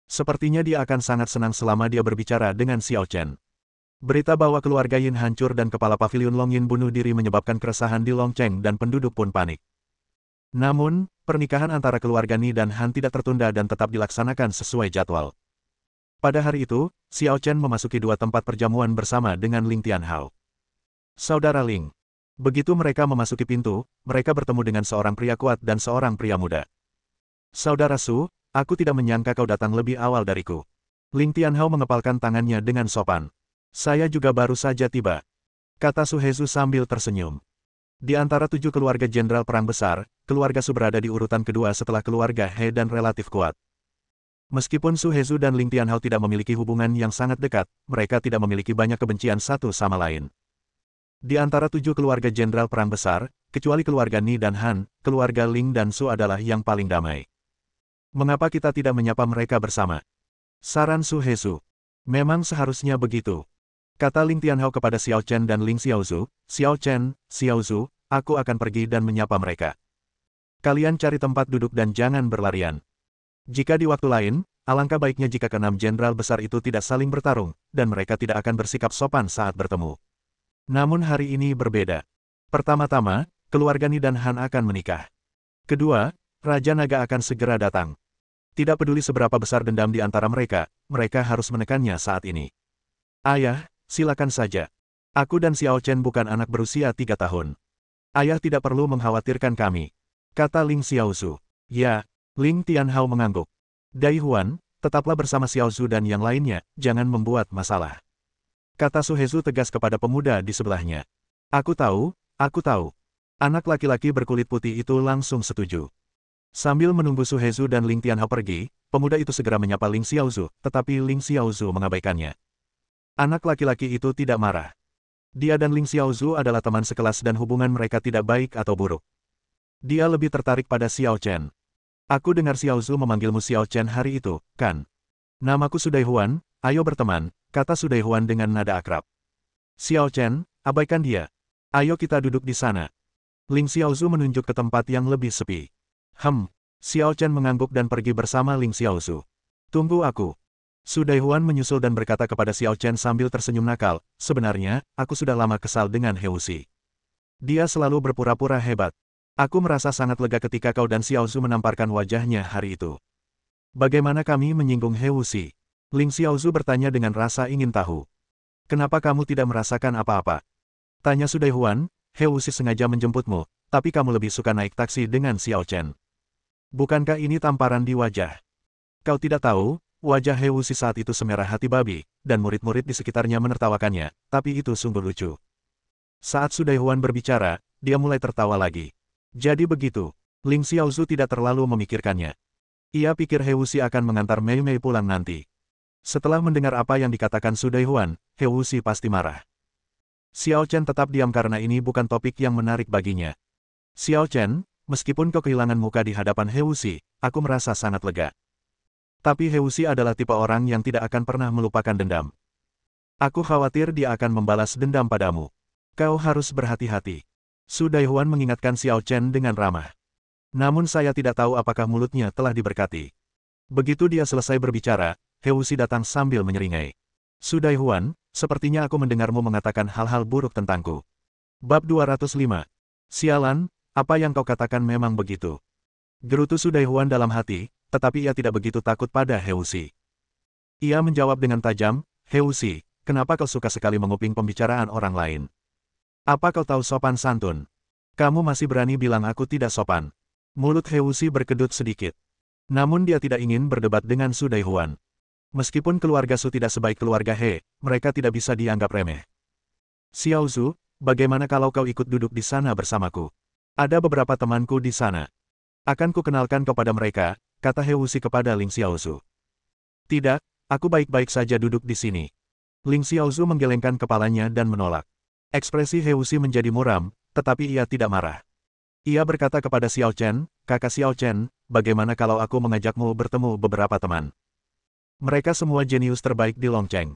Sepertinya dia akan sangat senang selama dia berbicara dengan Xiao Chen. Berita bahwa keluarga Yin hancur dan kepala pavilion Long Yin bunuh diri menyebabkan keresahan di Longcheng dan penduduk pun panik. Namun, pernikahan antara keluarga Ni dan Han tidak tertunda dan tetap dilaksanakan sesuai jadwal. Pada hari itu, Xiao Chen memasuki 2 tempat perjamuan bersama dengan Ling Tianhao. Saudara Ling. Begitu mereka memasuki pintu, mereka bertemu dengan seorang pria kuat dan seorang pria muda. Saudara Su, aku tidak menyangka kau datang lebih awal dariku. Ling Tianhao mengepalkan tangannya dengan sopan. Saya juga baru saja tiba. Kata Su Hezu sambil tersenyum. Di antara 7 keluarga jenderal perang besar, keluarga Su berada di urutan kedua setelah keluarga He dan relatif kuat. Meskipun Su Hezu dan Ling Tianhao tidak memiliki hubungan yang sangat dekat, mereka tidak memiliki banyak kebencian satu sama lain. Di antara 7 keluarga jenderal perang besar, kecuali keluarga Ni dan Han, keluarga Ling dan Su adalah yang paling damai. Mengapa kita tidak menyapa mereka bersama? Saran Su Hezu. Memang seharusnya begitu. Kata Ling Tianhao kepada Xiao Chen dan Ling Xiaozu, Xiao Chen, Xiaozu, aku akan pergi dan menyapa mereka. Kalian cari tempat duduk dan jangan berlarian. Jika di waktu lain, alangkah baiknya jika ke-6 jenderal besar itu tidak saling bertarung, dan mereka tidak akan bersikap sopan saat bertemu. Namun hari ini berbeda. Pertama-tama, keluarga Ni dan Han akan menikah. Kedua, Raja Naga akan segera datang. Tidak peduli seberapa besar dendam di antara mereka, mereka harus menekannya saat ini. Ayah, silakan saja. Aku dan Xiao Chen bukan anak berusia 3 tahun. Ayah tidak perlu mengkhawatirkan kami. Kata Ling Xiaozu. Ya, Ling Tianhao mengangguk. Dai Huan, tetaplah bersama Xiaozu dan yang lainnya, jangan membuat masalah. Kata Su Hezu tegas kepada pemuda di sebelahnya. Aku tahu, aku tahu. Anak laki-laki berkulit putih itu langsung setuju. Sambil menunggu Su Hezu dan Ling Tianhao pergi, pemuda itu segera menyapa Ling Xiaozu, tetapi Ling Xiaozu mengabaikannya. Anak laki-laki itu tidak marah. Dia dan Ling Xiaozu adalah teman sekelas dan hubungan mereka tidak baik atau buruk. Dia lebih tertarik pada Xiao Chen. Aku dengar Xiaozu memanggilmu Xiao Chen hari itu, kan? Namaku Sudai Huan, ayo berteman, kata Sudai Huan dengan nada akrab. Xiao Chen, abaikan dia. Ayo kita duduk di sana. Ling Xiaozu menunjuk ke tempat yang lebih sepi. Xiao Chen mengangguk dan pergi bersama Ling Xiaozu. Tunggu aku. Sudai Huan menyusul dan berkata kepada Xiao Chen sambil tersenyum nakal, sebenarnya, aku sudah lama kesal dengan Heusi. Dia selalu berpura-pura hebat. Aku merasa sangat lega ketika kau dan Xiaozu menamparkan wajahnya hari itu. Bagaimana kami menyinggung Heusi? Ling Xiaozu bertanya dengan rasa ingin tahu. Kenapa kamu tidak merasakan apa-apa? Tanya Sudai Huan, Heusi sengaja menjemputmu, tapi kamu lebih suka naik taksi dengan Xiao Chen. Bukankah ini tamparan di wajah? Kau tidak tahu, wajah Heusi saat itu semerah hati babi, dan murid-murid di sekitarnya menertawakannya, tapi itu sungguh lucu. Saat Sudai Huan berbicara, dia mulai tertawa lagi. Jadi begitu, Ling Xiaozu tidak terlalu memikirkannya. Ia pikir Heusi akan mengantar Mei Mei pulang nanti. Setelah mendengar apa yang dikatakan Sudai Huan, Heusi pasti marah. Xiao Chen tetap diam karena ini bukan topik yang menarik baginya. Xiao Chen, meskipun kau kehilangan muka di hadapan Heusi, aku merasa sangat lega. Tapi Heusi adalah tipe orang yang tidak akan pernah melupakan dendam. Aku khawatir dia akan membalas dendam padamu. Kau harus berhati-hati. Sudai Huan mengingatkan Xiao Chen dengan ramah. Namun saya tidak tahu apakah mulutnya telah diberkati. Begitu dia selesai berbicara, Heusi datang sambil menyeringai. Sudai Huan, sepertinya aku mendengarmu mengatakan hal-hal buruk tentangku. Bab 205. Sialan, apa yang kau katakan memang begitu. Gerutu Sudai Huan dalam hati, tetapi ia tidak begitu takut pada Heusi. Ia menjawab dengan tajam, Heusi, kenapa kau suka sekali menguping pembicaraan orang lain? Apa kau tahu sopan santun? Kamu masih berani bilang aku tidak sopan. Mulut Heusi berkedut sedikit. Namun dia tidak ingin berdebat dengan Sudai Huan. Meskipun keluarga Su tidak sebaik keluarga He, mereka tidak bisa dianggap remeh. Xiaozu, bagaimana kalau kau ikut duduk di sana bersamaku? Ada beberapa temanku di sana. Akan ku kenalkan kepada mereka, kata Heusi kepada Ling Xiaozu. Tidak, aku baik-baik saja duduk di sini. Ling Xiaozu menggelengkan kepalanya dan menolak. Ekspresi Heusi menjadi muram, tetapi ia tidak marah. Ia berkata kepada Xiao Chen, kakak Xiao Chen, bagaimana kalau aku mengajakmu bertemu beberapa teman? Mereka semua jenius terbaik di Longcheng.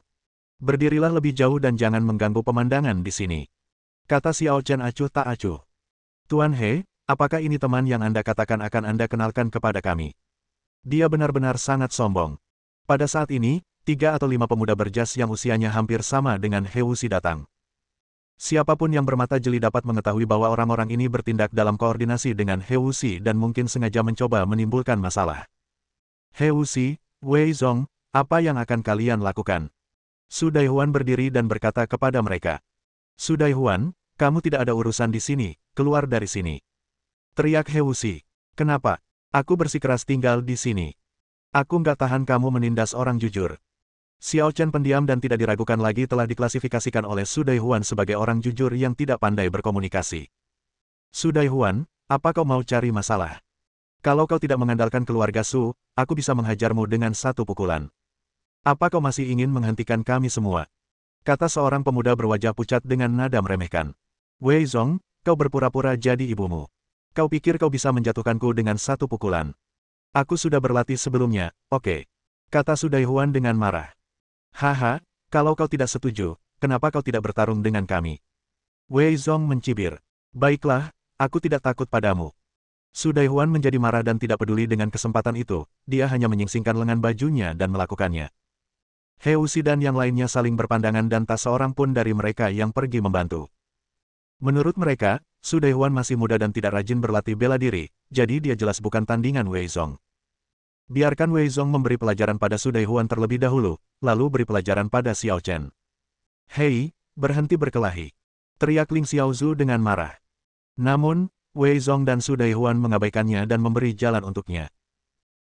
Berdirilah lebih jauh dan jangan mengganggu pemandangan di sini. Kata Xiao Chen acuh tak acuh. Tuan He, apakah ini teman yang Anda katakan akan Anda kenalkan kepada kami? Dia benar-benar sangat sombong. Pada saat ini, 3 atau 5 pemuda berjas yang usianya hampir sama dengan Heusi datang. Siapapun yang bermata jeli dapat mengetahui bahwa orang-orang ini bertindak dalam koordinasi dengan Heusi dan mungkin sengaja mencoba menimbulkan masalah. Heusi, Wei Zong, apa yang akan kalian lakukan? Sudai Huan berdiri dan berkata kepada mereka. Sudai Huan, kamu tidak ada urusan di sini, keluar dari sini. Teriak Heusi. Kenapa? Aku bersikeras tinggal di sini. Aku nggak tahan kamu menindas orang jujur. Xiao Chen pendiam dan tidak diragukan lagi telah diklasifikasikan oleh Sudai Huan sebagai orang jujur yang tidak pandai berkomunikasi. Sudai Huan, apa kau mau cari masalah? Kalau kau tidak mengandalkan keluarga Su, aku bisa menghajarmu dengan 1 pukulan. Apa kau masih ingin menghentikan kami semua? Kata seorang pemuda berwajah pucat dengan nada meremehkan. Wei Zong, kau berpura-pura jadi ibumu. Kau pikir kau bisa menjatuhkanku dengan 1 pukulan? Aku sudah berlatih sebelumnya, oke. Kata Sudai Huan dengan marah. Haha, kalau kau tidak setuju, kenapa kau tidak bertarung dengan kami? Wei Zong mencibir. Baiklah, aku tidak takut padamu. Sudai Huan menjadi marah dan tidak peduli dengan kesempatan itu, dia hanya menyingsingkan lengan bajunya dan melakukannya. Heusi dan yang lainnya saling berpandangan dan tak seorang pun dari mereka yang pergi membantu. Menurut mereka, Sudai Huan masih muda dan tidak rajin berlatih bela diri, jadi dia jelas bukan tandingan Wei Zong. Biarkan Wei Zong memberi pelajaran pada Sudai Huan terlebih dahulu, lalu beri pelajaran pada Xiao Chen. Hei, berhenti berkelahi. Teriak Ling Xiaozu dengan marah. Namun, Wei Zong dan Sudai Huan mengabaikannya dan memberi jalan untuknya.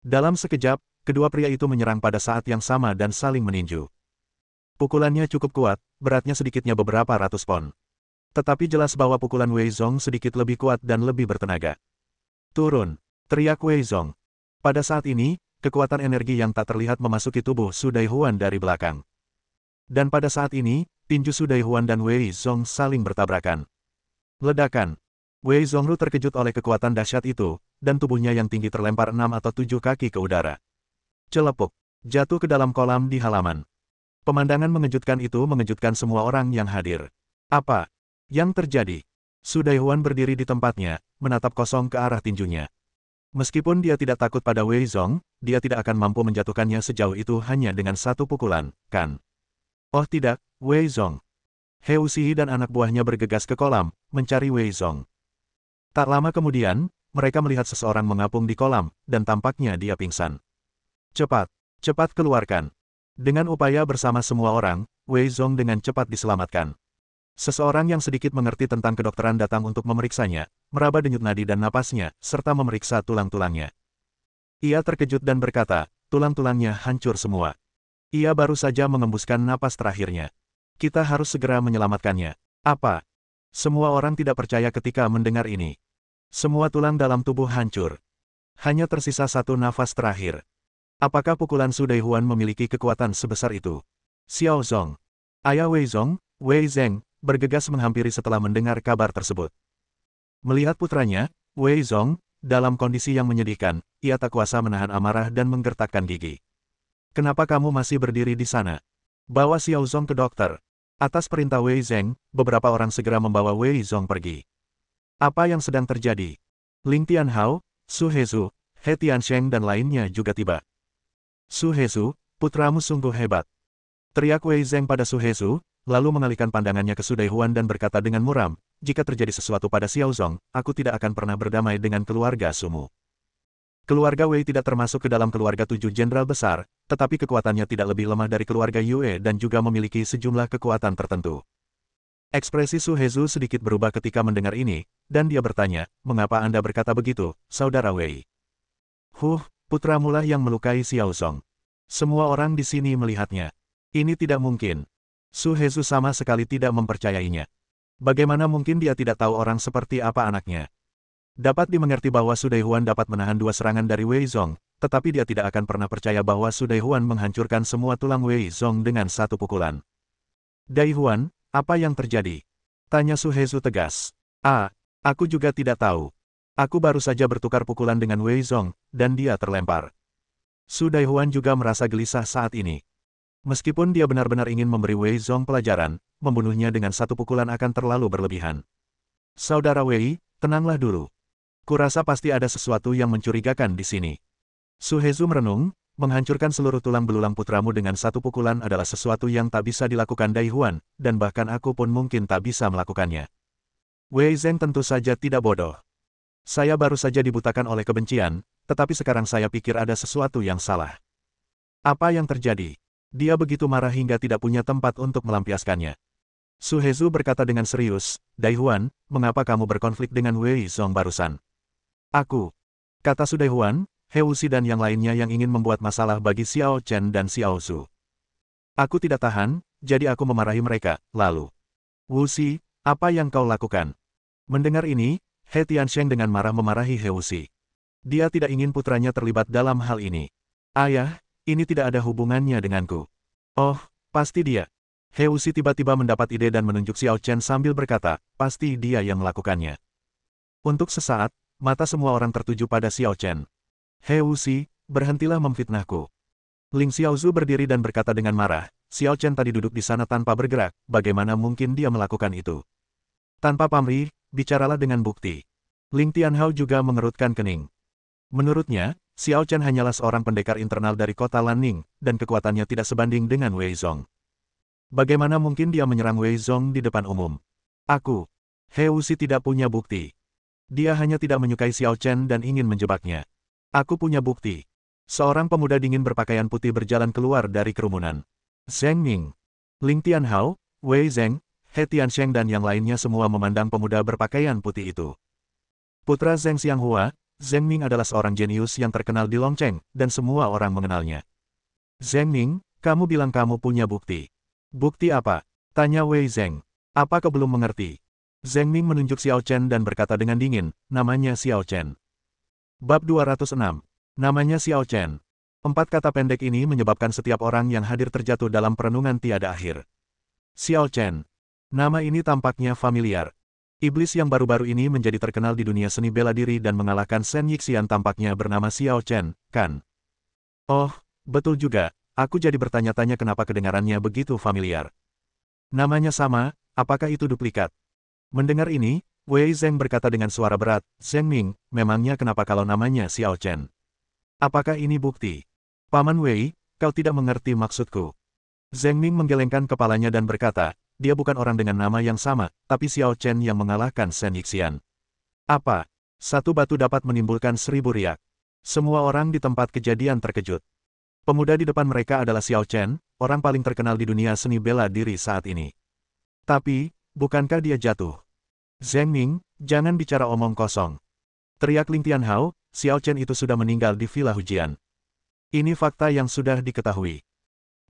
Dalam sekejap, kedua pria itu menyerang pada saat yang sama dan saling meninju. Pukulannya cukup kuat, beratnya sedikitnya beberapa ratus pon. Tetapi jelas bahwa pukulan Wei Zong sedikit lebih kuat dan lebih bertenaga. Turun. Teriak Wei Zong. Pada saat ini, kekuatan energi yang tak terlihat memasuki tubuh Su Daihuan dari belakang. Dan pada saat ini, tinju Su Daihuan dan Wei Zong saling bertabrakan. Ledakan. Wei Zongru terkejut oleh kekuatan dahsyat itu, dan tubuhnya yang tinggi terlempar 6 atau 7 kaki ke udara. Celepuk. Jatuh ke dalam kolam di halaman. Pemandangan mengejutkan itu mengejutkan semua orang yang hadir. Apa yang terjadi? Su Daihuan berdiri di tempatnya, menatap kosong ke arah tinjunya. Meskipun dia tidak takut pada Wei Zong, dia tidak akan mampu menjatuhkannya sejauh itu hanya dengan satu pukulan, kan? Oh tidak, Wei Zong. He Wuxihe dan anak buahnya bergegas ke kolam, mencari Wei Zong. Tak lama kemudian, mereka melihat seseorang mengapung di kolam, dan tampaknya dia pingsan. Cepat, cepat keluarkan. Dengan upaya bersama semua orang, Wei Zong dengan cepat diselamatkan. Seseorang yang sedikit mengerti tentang kedokteran datang untuk memeriksanya, meraba denyut nadi dan napasnya, serta memeriksa tulang-tulangnya. Ia terkejut dan berkata, tulang-tulangnya hancur semua. Ia baru saja mengembuskan napas terakhirnya. Kita harus segera menyelamatkannya. Apa? Semua orang tidak percaya ketika mendengar ini. Semua tulang dalam tubuh hancur. Hanya tersisa satu nafas terakhir. Apakah pukulan Su Daihuan memiliki kekuatan sebesar itu? Xiao Zong, ayah Wei Zong, Wei Zeng, bergegas menghampiri setelah mendengar kabar tersebut. Melihat putranya, Wei Zong, dalam kondisi yang menyedihkan, ia tak kuasa menahan amarah dan menggertakkan gigi. Kenapa kamu masih berdiri di sana? Bawa Xiao Zong ke dokter. Atas perintah Wei Zeng, beberapa orang segera membawa Wei Zong pergi. Apa yang sedang terjadi? Ling Tianhao, Su Hezu, He Tiansheng dan lainnya juga tiba. Su Hezu, putramu sungguh hebat. Teriak Wei Zeng pada Su Hezu, lalu mengalihkan pandangannya ke Su Daihuan dan berkata dengan muram, jika terjadi sesuatu pada Xiao Zong, aku tidak akan pernah berdamai dengan keluarga Sumu. Keluarga Wei tidak termasuk ke dalam keluarga 7 jenderal besar, tetapi kekuatannya tidak lebih lemah dari keluarga Yue dan juga memiliki sejumlah kekuatan tertentu. Ekspresi Su Hezu sedikit berubah ketika mendengar ini, dan dia bertanya, mengapa Anda berkata begitu, saudara Wei? Putramulah yang melukai Xiao Zong. Semua orang di sini melihatnya. Ini tidak mungkin. Su Hezu sama sekali tidak mempercayainya. Bagaimana mungkin dia tidak tahu orang seperti apa anaknya? Dapat dimengerti bahwa Su Daihuan dapat menahan 2 serangan dari Wei Zong, tetapi dia tidak akan pernah percaya bahwa Su Daihuan menghancurkan semua tulang Wei Zong dengan satu pukulan. Daihuan, apa yang terjadi? Tanya Su Hezu tegas. Aku juga tidak tahu. Aku baru saja bertukar pukulan dengan Wei Zong, dan dia terlempar. Su Daihuan juga merasa gelisah saat ini. Meskipun dia benar-benar ingin memberi Wei Zong pelajaran, membunuhnya dengan satu pukulan akan terlalu berlebihan. Saudara Wei, tenanglah dulu. Kurasa pasti ada sesuatu yang mencurigakan di sini. Su Hezu merenung, menghancurkan seluruh tulang belulang putramu dengan satu pukulan adalah sesuatu yang tak bisa dilakukan Daihuan, dan bahkan aku pun mungkin tak bisa melakukannya. Wei Zeng tentu saja tidak bodoh. Saya baru saja dibutakan oleh kebencian, tetapi sekarang saya pikir ada sesuatu yang salah. Apa yang terjadi? Dia begitu marah hingga tidak punya tempat untuk melampiaskannya. Su Hezu berkata dengan serius, Daihuan, mengapa kamu berkonflik dengan Wei Zong barusan? Aku, kata Su Daihuan, He Wuxihe dan yang lainnya yang ingin membuat masalah bagi Xiao Chen dan Xiao Zhu. Aku tidak tahan, jadi aku memarahi mereka, lalu. Wuxihe, apa yang kau lakukan? Mendengar ini, He Tiansheng dengan marah memarahi He Wuxihe. Dia tidak ingin putranya terlibat dalam hal ini. Ayah, ini tidak ada hubungannya denganku. Oh, pasti dia. He Wuxihe tiba-tiba mendapat ide dan menunjuk Xiao Chen sambil berkata, pasti dia yang melakukannya. Untuk sesaat, mata semua orang tertuju pada Xiao Chen. He Wuxihe, berhentilah memfitnahku. Ling Xiaozhu berdiri dan berkata dengan marah, Xiao Chen tadi duduk di sana tanpa bergerak, bagaimana mungkin dia melakukan itu? Tanpa pamrih, bicaralah dengan bukti. Ling Tianhao juga mengerutkan kening. Menurutnya, Xiao Chen hanyalah seorang pendekar internal dari kota Lanning, dan kekuatannya tidak sebanding dengan Wei Zong. Bagaimana mungkin dia menyerang Wei Zong di depan umum? Aku, He Wuxihe tidak punya bukti. Dia hanya tidak menyukai Xiao Chen dan ingin menjebaknya. Aku punya bukti. Seorang pemuda dingin berpakaian putih berjalan keluar dari kerumunan. Zheng Ning, Ling Tianhao, Wei Zeng, He Tiansheng dan yang lainnya semua memandang pemuda berpakaian putih itu. Putra Zheng Xianghua, Zheng Ning adalah seorang jenius yang terkenal di Longcheng, dan semua orang mengenalnya. Zheng Ning, kamu bilang kamu punya bukti. Bukti apa? Tanya Wei Zeng. Apa kau belum mengerti? Zheng Ning menunjuk Xiao Chen dan berkata dengan dingin, namanya Xiao Chen. Bab 206. Namanya Xiao Chen. 4 kata pendek ini menyebabkan setiap orang yang hadir terjatuh dalam perenungan tiada akhir. Xiao Chen. Nama ini tampaknya familiar. Iblis yang baru-baru ini menjadi terkenal di dunia seni bela diri dan mengalahkan Shen Yixian tampaknya bernama Xiao Chen, kan? Oh, betul juga. Aku jadi bertanya-tanya kenapa kedengarannya begitu familiar. Namanya sama, apakah itu duplikat? Mendengar ini, Wei Zheng berkata dengan suara berat, "Zheng Ming, memangnya kenapa kalau namanya Xiao Chen? Apakah ini bukti?" "Paman Wei, kau tidak mengerti maksudku." Zheng Ming menggelengkan kepalanya dan berkata, "Dia bukan orang dengan nama yang sama, tapi Xiao Chen yang mengalahkan Shen Yixian." "Apa? Satu batu dapat menimbulkan 1000 riak." Semua orang di tempat kejadian terkejut. Pemuda di depan mereka adalah Xiao Chen, orang paling terkenal di dunia seni bela diri saat ini. Tapi, bukankah dia jatuh? "Zheng Ming, jangan bicara omong kosong," teriak Ling Tianhao, "Xiao Chen itu sudah meninggal di Villa Hujian. Ini fakta yang sudah diketahui.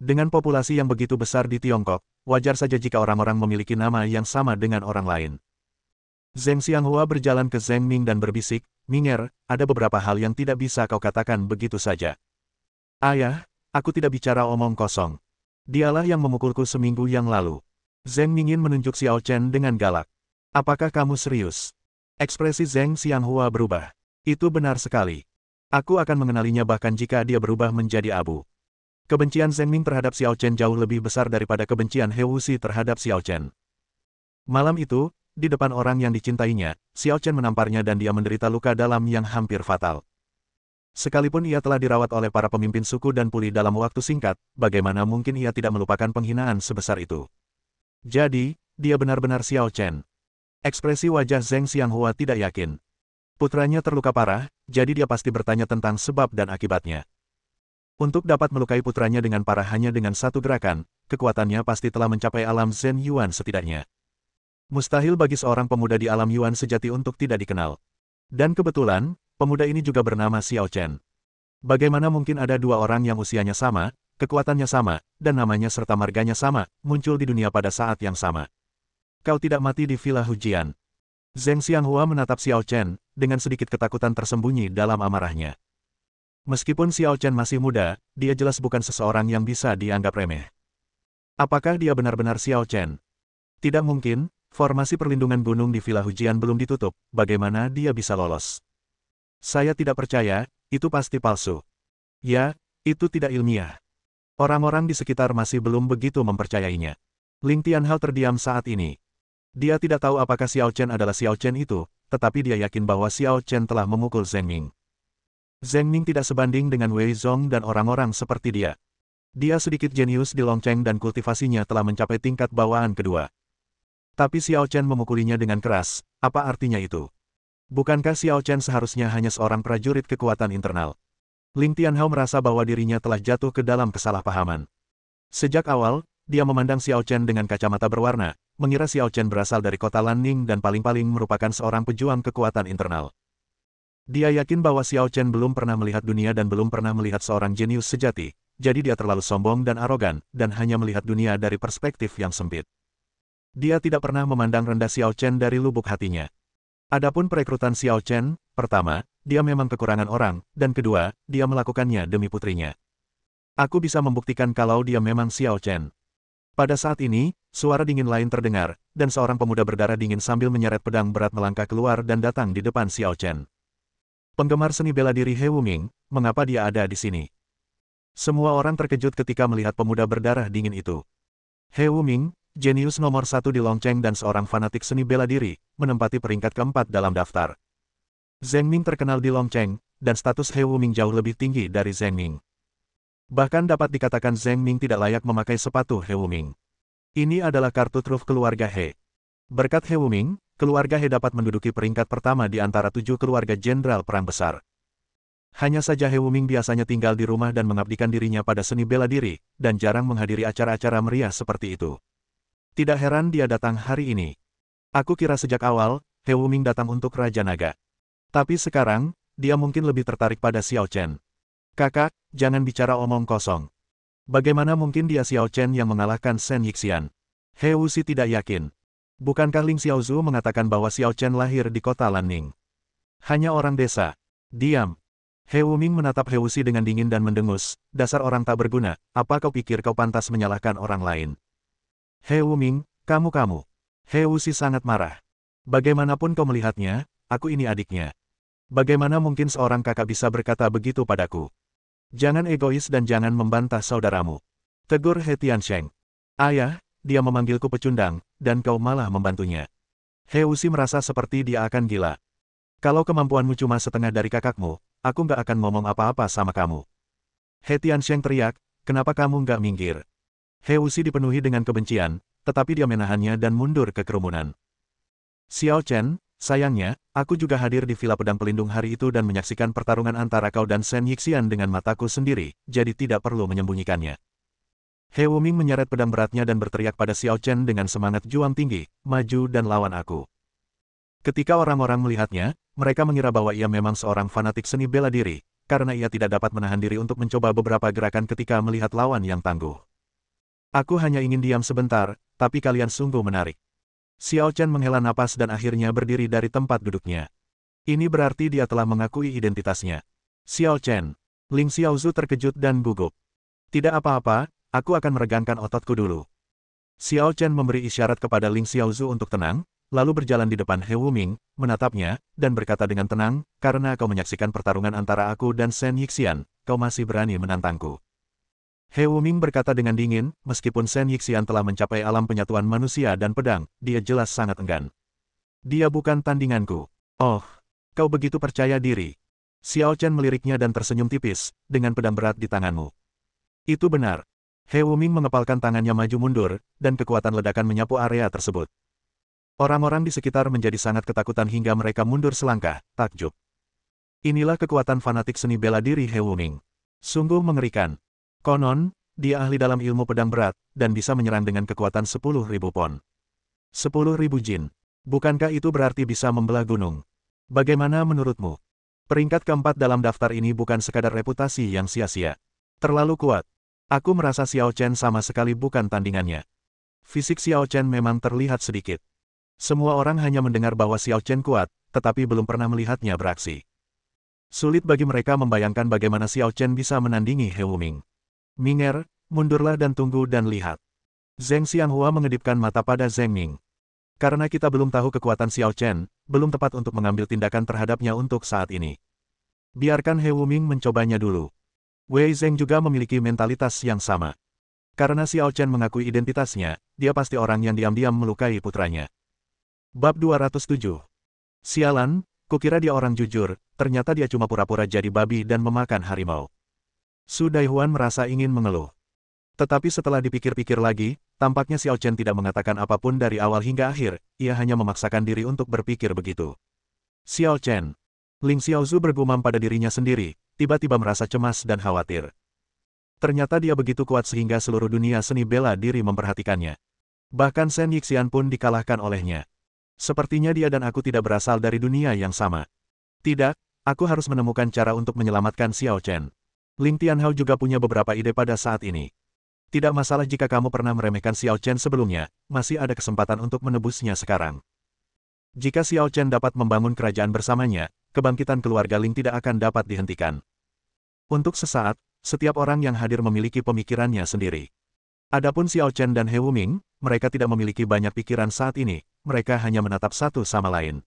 Dengan populasi yang begitu besar di Tiongkok, wajar saja jika orang-orang memiliki nama yang sama dengan orang lain." Zheng Xianghua berjalan ke Zheng Ming dan berbisik, "Minger, ada beberapa hal yang tidak bisa kau katakan begitu saja." "Ayah, aku tidak bicara omong kosong. Dialah yang memukulku seminggu yang lalu." Zheng Mingin menunjuk Xiao Chen dengan galak. "Apakah kamu serius?" Ekspresi Zheng Xianghua berubah. "Itu benar sekali. Aku akan mengenalinya bahkan jika dia berubah menjadi abu." Kebencian Zheng Ming terhadap Xiao Chen jauh lebih besar daripada kebencian He Wuxi terhadap Xiao Chen. Malam itu, di depan orang yang dicintainya, Xiao Chen menamparnya dan dia menderita luka dalam yang hampir fatal. Sekalipun ia telah dirawat oleh para pemimpin suku dan pulih dalam waktu singkat, bagaimana mungkin ia tidak melupakan penghinaan sebesar itu? Jadi, dia benar-benar Xiao Chen. Ekspresi wajah Zheng Xianghua tidak yakin. Putranya terluka parah, jadi dia pasti bertanya tentang sebab dan akibatnya. Untuk dapat melukai putranya dengan parah hanya dengan satu gerakan, kekuatannya pasti telah mencapai alam Zhen Yuan setidaknya. Mustahil bagi seorang pemuda di alam Yuan sejati untuk tidak dikenal. Dan kebetulan, pemuda ini juga bernama Xiao Chen. Bagaimana mungkin ada dua orang yang usianya sama, kekuatannya sama, dan namanya serta marganya sama, muncul di dunia pada saat yang sama? "Kau tidak mati di Villa Hujian." Zheng Xianghua menatap Xiao Chen, dengan sedikit ketakutan tersembunyi dalam amarahnya. Meskipun Xiao Chen masih muda, dia jelas bukan seseorang yang bisa dianggap remeh. Apakah dia benar-benar Xiao Chen? Tidak mungkin, formasi perlindungan gunung di Villa Hujian belum ditutup, bagaimana dia bisa lolos? "Saya tidak percaya, itu pasti palsu." "Ya, itu tidak ilmiah." Orang-orang di sekitar masih belum begitu mempercayainya. Ling Tianhao terdiam saat ini. Dia tidak tahu apakah Xiao Chen adalah Xiao Chen itu, tetapi dia yakin bahwa Xiao Chen telah memukul Zheng Ming. Zheng Ming tidak sebanding dengan Wei Zong dan orang-orang seperti dia. Dia sedikit jenius di Long Cheng dan kultivasinya telah mencapai tingkat bawaan kedua. Tapi Xiao Chen memukulinya dengan keras, apa artinya itu? Bukankah Xiao Chen seharusnya hanya seorang prajurit kekuatan internal? Ling Tianhao merasa bahwa dirinya telah jatuh ke dalam kesalahpahaman. Sejak awal, dia memandang Xiao Chen dengan kacamata berwarna, mengira Xiao Chen berasal dari kota Lanning dan paling-paling merupakan seorang pejuang kekuatan internal. Dia yakin bahwa Xiao Chen belum pernah melihat dunia dan belum pernah melihat seorang jenius sejati, jadi dia terlalu sombong dan arogan, dan hanya melihat dunia dari perspektif yang sempit. Dia tidak pernah memandang rendah Xiao Chen dari lubuk hatinya. Adapun perekrutan Xiao Chen, pertama, dia memang kekurangan orang, dan kedua, dia melakukannya demi putrinya. Aku bisa membuktikan kalau dia memang Xiao Chen. Pada saat ini, suara dingin lain terdengar, dan seorang pemuda berdarah dingin sambil menyeret pedang berat melangkah keluar dan datang di depan Xiao Chen. Penggemar seni bela diri He Wuming, mengapa dia ada di sini? Semua orang terkejut ketika melihat pemuda berdarah dingin itu. He Wuming, jenius nomor 1 di Long Cheng dan seorang fanatik seni bela diri, menempati peringkat keempat dalam daftar. Zheng Ming terkenal di Long Cheng, dan status He Wuming jauh lebih tinggi dari Zheng Ming. Bahkan dapat dikatakan Zheng Ming tidak layak memakai sepatu He Wuming. Ini adalah kartu truf keluarga He. Berkat He Wuming, keluarga He dapat menduduki peringkat pertama di antara 7 keluarga jenderal perang besar. Hanya saja He Wuming biasanya tinggal di rumah dan mengabdikan dirinya pada seni bela diri, dan jarang menghadiri acara-acara meriah seperti itu. Tidak heran dia datang hari ini. Aku kira sejak awal, He Wuming datang untuk Raja Naga. Tapi sekarang, dia mungkin lebih tertarik pada Xiao Chen. "Kakak, jangan bicara omong kosong. Bagaimana mungkin dia Xiao Chen yang mengalahkan Shen Yixian?" He Wuxi tidak yakin. Bukankah Ling Xiaozhu mengatakan bahwa Xiao Chen lahir di kota Lanning? Hanya orang desa. Diam. He Wuming menatap He Wuxi dengan dingin dan mendengus, dasar orang tak berguna, apa kau pikir kau pantas menyalahkan orang lain? He Wuming, kamu. He Wuxi sangat marah. Bagaimanapun kau melihatnya, aku ini adiknya. Bagaimana mungkin seorang kakak bisa berkata begitu padaku? Jangan egois dan jangan membantah saudaramu. Tegur He Tiansheng. Ayah, dia memanggilku pecundang, dan kau malah membantunya. He Wuxi merasa seperti dia akan gila. Kalau kemampuanmu cuma setengah dari kakakmu, aku nggak akan ngomong apa-apa sama kamu. He Tiansheng teriak, kenapa kamu nggak minggir? He Wuxi dipenuhi dengan kebencian, tetapi dia menahannya dan mundur ke kerumunan. Xiao Chen, sayangnya, aku juga hadir di Villa Pedang Pelindung hari itu dan menyaksikan pertarungan antara kau dan Shen Yixian dengan mataku sendiri, jadi tidak perlu menyembunyikannya. He Wuming menyeret pedang beratnya dan berteriak pada Xiao Chen dengan semangat juang tinggi, maju dan lawan aku. Ketika orang-orang melihatnya, mereka mengira bahwa ia memang seorang fanatik seni bela diri, karena ia tidak dapat menahan diri untuk mencoba beberapa gerakan ketika melihat lawan yang tangguh. Aku hanya ingin diam sebentar, tapi kalian sungguh menarik. Xiao Chen menghela napas dan akhirnya berdiri dari tempat duduknya. Ini berarti dia telah mengakui identitasnya. Xiao Chen. Ling Xiaozu terkejut dan gugup. Tidak apa-apa, aku akan meregangkan ototku dulu. Xiao Chen memberi isyarat kepada Ling Xiaozu untuk tenang, lalu berjalan di depan He Wuming, menatapnya, dan berkata dengan tenang, karena kau menyaksikan pertarungan antara aku dan Shen Yixian, kau masih berani menantangku. He Wuming berkata dengan dingin, meskipun Shen Yixian telah mencapai alam penyatuan manusia dan pedang, dia jelas sangat enggan. Dia bukan tandinganku. Oh, kau begitu percaya diri. Xiao Chen meliriknya dan tersenyum tipis, dengan pedang berat di tanganmu. Itu benar. He Wuming mengepalkan tangannya maju mundur, dan kekuatan ledakan menyapu area tersebut. Orang-orang di sekitar menjadi sangat ketakutan hingga mereka mundur selangkah, takjub. Inilah kekuatan fanatik seni bela diri He Wuming. Sungguh mengerikan. Konon, dia ahli dalam ilmu pedang berat, dan bisa menyerang dengan kekuatan 10.000 pon. 10.000 jin. Bukankah itu berarti bisa membelah gunung? Bagaimana menurutmu? Peringkat keempat dalam daftar ini bukan sekadar reputasi yang sia-sia. Terlalu kuat. Aku merasa Xiao Chen sama sekali bukan tandingannya. Fisik Xiao Chen memang terlihat sedikit. Semua orang hanya mendengar bahwa Xiao Chen kuat, tetapi belum pernah melihatnya beraksi. Sulit bagi mereka membayangkan bagaimana Xiao Chen bisa menandingi He Wuming. Minger, mundurlah dan tunggu dan lihat. Zheng Xianghua mengedipkan mata pada Zheng Ming. Karena kita belum tahu kekuatan Xiao Chen, belum tepat untuk mengambil tindakan terhadapnya untuk saat ini. Biarkan He Wuming mencobanya dulu. Wei Zheng juga memiliki mentalitas yang sama. Karena Xiao Chen mengakui identitasnya, dia pasti orang yang diam-diam melukai putranya. Bab 207. Sialan, kukira dia orang jujur, ternyata dia cuma pura-pura jadi babi dan memakan harimau. Su Daihuan merasa ingin mengeluh. Tetapi setelah dipikir-pikir lagi, tampaknya Xiao Chen tidak mengatakan apapun dari awal hingga akhir, ia hanya memaksakan diri untuk berpikir begitu. Xiao Chen. Ling Xiaozu bergumam pada dirinya sendiri, tiba-tiba merasa cemas dan khawatir. Ternyata dia begitu kuat sehingga seluruh dunia seni bela diri memperhatikannya. Bahkan Shen Yixian pun dikalahkan olehnya. Sepertinya dia dan aku tidak berasal dari dunia yang sama. Tidak, aku harus menemukan cara untuk menyelamatkan Xiao Chen. Ling Tianhao juga punya beberapa ide pada saat ini. Tidak masalah jika kamu pernah meremehkan Xiao Chen sebelumnya, masih ada kesempatan untuk menebusnya sekarang. Jika Xiao Chen dapat membangun kerajaan bersamanya, kebangkitan keluarga Ling tidak akan dapat dihentikan. Untuk sesaat, setiap orang yang hadir memiliki pemikirannya sendiri. Adapun Xiao Chen dan He Wuming, mereka tidak memiliki banyak pikiran saat ini, mereka hanya menatap satu sama lain.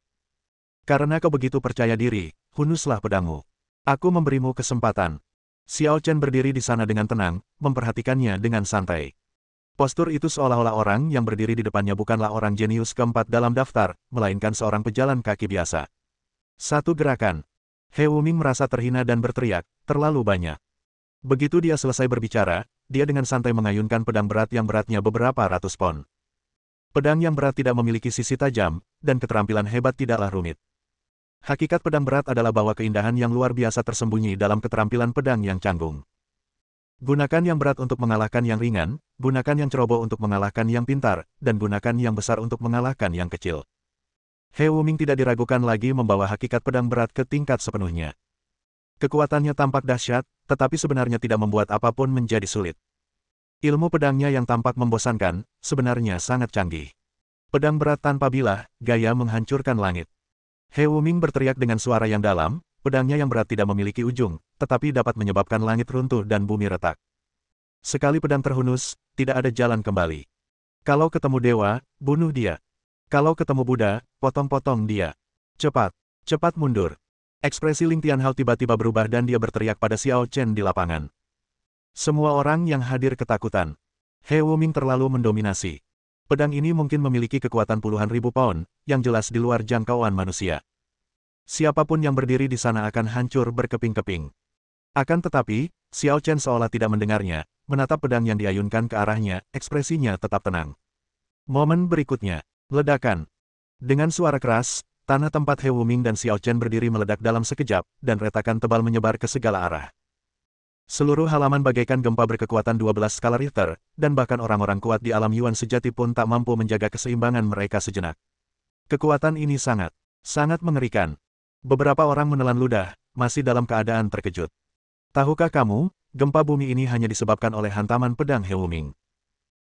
Karena kau begitu percaya diri, hunuslah pedangmu. Aku memberimu kesempatan. Xiao Chen berdiri di sana dengan tenang, memperhatikannya dengan santai. Postur itu seolah-olah orang yang berdiri di depannya bukanlah orang jenius keempat dalam daftar, melainkan seorang pejalan kaki biasa. Satu gerakan. He Wuming merasa terhina dan berteriak, terlalu banyak. Begitu dia selesai berbicara, dia dengan santai mengayunkan pedang berat yang beratnya beberapa ratus pon. Pedang yang berat tidak memiliki sisi tajam, dan keterampilan hebat tidaklah rumit. Hakikat pedang berat adalah bahwa keindahan yang luar biasa tersembunyi dalam keterampilan pedang yang canggung. Gunakan yang berat untuk mengalahkan yang ringan, gunakan yang ceroboh untuk mengalahkan yang pintar, dan gunakan yang besar untuk mengalahkan yang kecil. He Wuming tidak diragukan lagi membawa hakikat pedang berat ke tingkat sepenuhnya. Kekuatannya tampak dahsyat, tetapi sebenarnya tidak membuat apapun menjadi sulit. Ilmu pedangnya yang tampak membosankan, sebenarnya sangat canggih. Pedang berat tanpa bilah, gaya menghancurkan langit. He Wuming berteriak dengan suara yang dalam, pedangnya yang berat tidak memiliki ujung, tetapi dapat menyebabkan langit runtuh dan bumi retak. Sekali pedang terhunus, tidak ada jalan kembali. Kalau ketemu dewa, bunuh dia. Kalau ketemu Buddha, potong-potong dia. Cepat, cepat mundur. Ekspresi Ling Tianhao tiba-tiba berubah dan dia berteriak pada Xiao Chen di lapangan. Semua orang yang hadir ketakutan. He Wuming terlalu mendominasi. Pedang ini mungkin memiliki kekuatan puluhan ribu pound, yang jelas di luar jangkauan manusia. Siapapun yang berdiri di sana akan hancur berkeping-keping. Akan tetapi, Xiao Chen seolah tidak mendengarnya, menatap pedang yang diayunkan ke arahnya, ekspresinya tetap tenang. Momen berikutnya, ledakan. Dengan suara keras, tanah tempat He Wuming dan Xiao Chen berdiri meledak dalam sekejap, dan retakan tebal menyebar ke segala arah. Seluruh halaman bagaikan gempa berkekuatan 12 skala Richter, dan bahkan orang-orang kuat di alam Yuan sejati pun tak mampu menjaga keseimbangan mereka sejenak. Kekuatan ini sangat mengerikan. Beberapa orang menelan ludah, masih dalam keadaan terkejut. Tahukah kamu, gempa bumi ini hanya disebabkan oleh hantaman pedang He Wuming.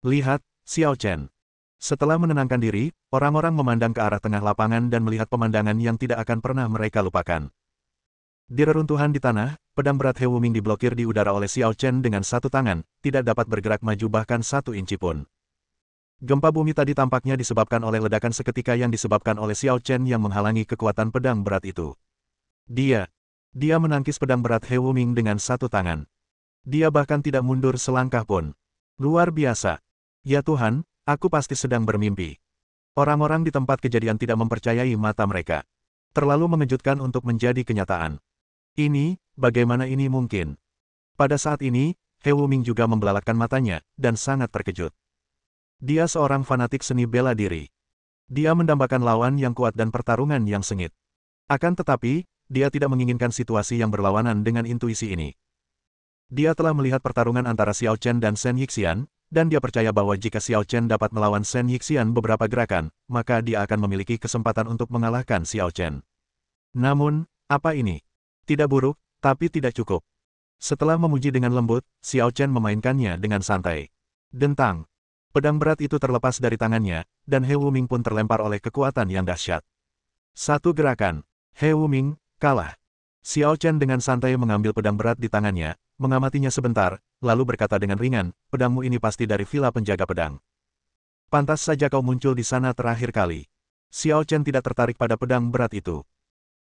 Lihat, Xiao Chen. Setelah menenangkan diri, orang-orang memandang ke arah tengah lapangan dan melihat pemandangan yang tidak akan pernah mereka lupakan. Di reruntuhan di tanah, pedang berat He Wuming diblokir di udara oleh Xiao Chen dengan satu tangan, tidak dapat bergerak maju bahkan 1 inci pun. Gempa bumi tadi tampaknya disebabkan oleh ledakan seketika yang disebabkan oleh Xiao Chen yang menghalangi kekuatan pedang berat itu. Dia menangkis pedang berat He Wuming dengan satu tangan. Dia bahkan tidak mundur selangkah pun. Luar biasa. Ya Tuhan, aku pasti sedang bermimpi. Orang-orang di tempat kejadian tidak mempercayai mata mereka. Terlalu mengejutkan untuk menjadi kenyataan. Bagaimana ini mungkin? Pada saat ini, He Wuming juga membelalakkan matanya, dan sangat terkejut. Dia seorang fanatik seni bela diri. Dia mendambakan lawan yang kuat dan pertarungan yang sengit. Akan tetapi, dia tidak menginginkan situasi yang berlawanan dengan intuisi ini. Dia telah melihat pertarungan antara Xiao Chen dan Shen Yixian, dan dia percaya bahwa jika Xiao Chen dapat melawan Shen Yixian beberapa gerakan, maka dia akan memiliki kesempatan untuk mengalahkan Xiao Chen. Namun, apa ini? Tidak buruk, tapi tidak cukup. Setelah memuji dengan lembut, Xiao Chen memainkannya dengan santai. Dentang. Pedang berat itu terlepas dari tangannya, dan He Wuming pun terlempar oleh kekuatan yang dahsyat. Satu gerakan. He Wuming kalah. Xiao Chen dengan santai mengambil pedang berat di tangannya, mengamatinya sebentar, lalu berkata dengan ringan, pedangmu ini pasti dari villa penjaga pedang. Pantas saja kau muncul di sana terakhir kali. Xiao Chen tidak tertarik pada pedang berat itu.